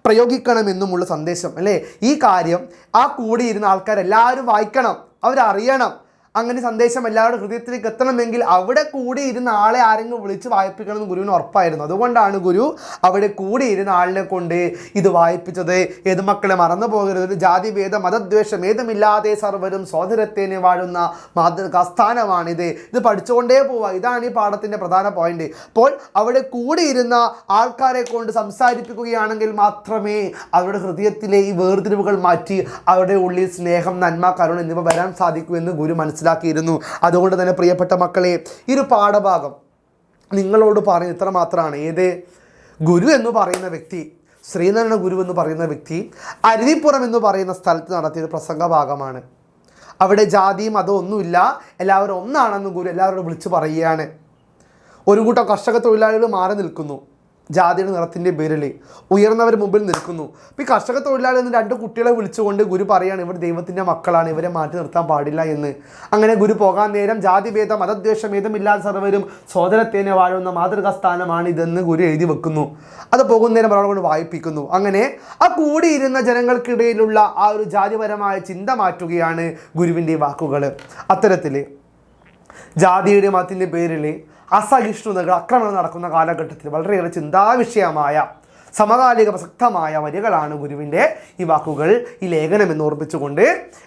പ്രയോഗിക്കണമെന്നുമുള്ള സന്ദേശം. അല്ലേ, ഈ കാര്യം ആ കൂടിയിരുന്ന ആൾക്കാരെല്ലാവരും വായിക്കണം, അവരറിയണം. അങ്ങനെ സന്ദേശം എല്ലാവരുടെ ഹൃദയത്തിലേക്ക് എത്തണമെങ്കിൽ അവിടെ കൂടിയിരുന്ന ആളെ ആരെങ്കിലും വിളിച്ച് വായിപ്പിക്കണമെന്ന് ഗുരുവിന് ഉറപ്പായിരുന്നു. അതുകൊണ്ടാണ് ഗുരു അവിടെ കൂടിയിരുന്ന ആളിനെ കൊണ്ട് ഇത് വായിപ്പിച്ചത്. ഏത് മക്കളെ മറന്നു പോകരുത്, ജാതിഭേദ മതദ്വേഷം ഏതുമില്ലാതെ സർവരും സോദരത്തേനെ വാഴുന്ന മാതൃകാസ്ഥാനമാണിത്. ഇത് പഠിച്ചുകൊണ്ടേ പോവുക. ഇതാണ് ഈ പാഠത്തിൻ്റെ പ്രധാന പോയിന്റ്. അപ്പോൾ അവിടെ കൂടിയിരുന്ന ആൾക്കാരെ കൊണ്ട് സംസാരിപ്പിക്കുകയാണെങ്കിൽ മാത്രമേ അവരുടെ ഹൃദയത്തിലെ ഈ വേർതിരിവുകൾ മാറ്റി അവരുടെ ഉള്ളിൽ സ്നേഹം, നന്മ, കരുണ എന്നിവ വരാൻ സാധിക്കൂ എന്ന് ഗുരു മനസ്സിലാക്കിയിരുന്നു. അതുകൊണ്ട് തന്നെ പ്രിയപ്പെട്ട മക്കളെ, ഈ ഒരു പാഠഭാഗം നിങ്ങളോട് പറയുന്നത് ഇത്ര മാത്രമാണ്. ഏത് ഗുരു എന്ന് പറയുന്ന വ്യക്തി, ശ്രീനാരായണ ഗുരു എന്ന് പറയുന്ന വ്യക്തി അരുവിപ്പുറം എന്ന് പറയുന്ന സ്ഥലത്ത് നടത്തിയത് പ്രസംഗ ഭാഗമാണ്. അവിടെ ജാതിയും മതവും ഒന്നുമില്ല, എല്ലാവരും ഒന്നാണെന്ന് ഗുരു എല്ലാവരോടും വിളിച്ചു പറയുകയാണ്. ഒരു കൂട്ടം കർഷക തൊഴിലാളികൾ മാറി നിൽക്കുന്നു. ജാതിയുടെ നിറത്തിൻ്റെ പേരിൽ ഉയർന്നവർ മുമ്പിൽ നിൽക്കുന്നു. ഇപ്പോൾ ഈ കർഷക തൊഴിലാളി എന്ന് 2 കുട്ടികളെ വിളിച്ചുകൊണ്ട് ഗുരു പറയാണ് ഇവർ ദൈവത്തിൻ്റെ മക്കളാണ്, ഇവരെ മാറ്റി നിർത്താൻ പാടില്ല എന്ന്. അങ്ങനെ ഗുരു പോകാൻ നേരം ജാതിഭേദം മതദ്വേഷഭേദമില്ലാതെ സർവരും സോദരത്തേനെ വാഴുന്ന മാതൃകാ സ്ഥാനമാണ് ഇതെന്ന് ഗുരു എഴുതി വെക്കുന്നു. അത് പോകുന്ന നേരം ഒരാളെ കൊണ്ട് വായിപ്പിക്കുന്നു. അങ്ങനെ ആ കൂടിയിരുന്ന ജനങ്ങൾക്കിടയിലുള്ള ആ ഒരു ജാതിപരമായ ചിന്ത മാറ്റുകയാണ് ഗുരുവിൻ്റെ ഈ വാക്കുകൾ. അത്തരത്തിൽ ജാതിയുടെ മതത്തിൻ്റെ പേരിൽ അസഹിഷ്ണുതകൾ, ആക്രമണം നടക്കുന്ന കാലഘട്ടത്തിൽ വളരെയേറെ ചിന്താവിഷയമായ സമകാലിക പ്രസക്തമായ വരികളാണ് ഗുരുവിൻ്റെ ഈ വാക്കുകൾ, ഈ ലേഖനം എന്ന് ഓർമ്മിച്ചുകൊണ്ട്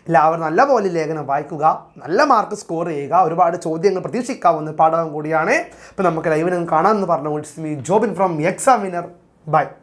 എല്ലാവരും നല്ലപോലെ ലേഖനം വായിക്കുക, നല്ല മാർക്ക് സ്കോർ ചെയ്യുക. ഒരുപാട് ചോദ്യങ്ങൾ പ്രതീക്ഷിക്കാവുന്ന പാഠകം കൂടിയാണ്. ഇപ്പം നമുക്ക് ലൈവിനും കാണാമെന്ന് പറഞ്ഞു. It's me Jobin from examiner. By.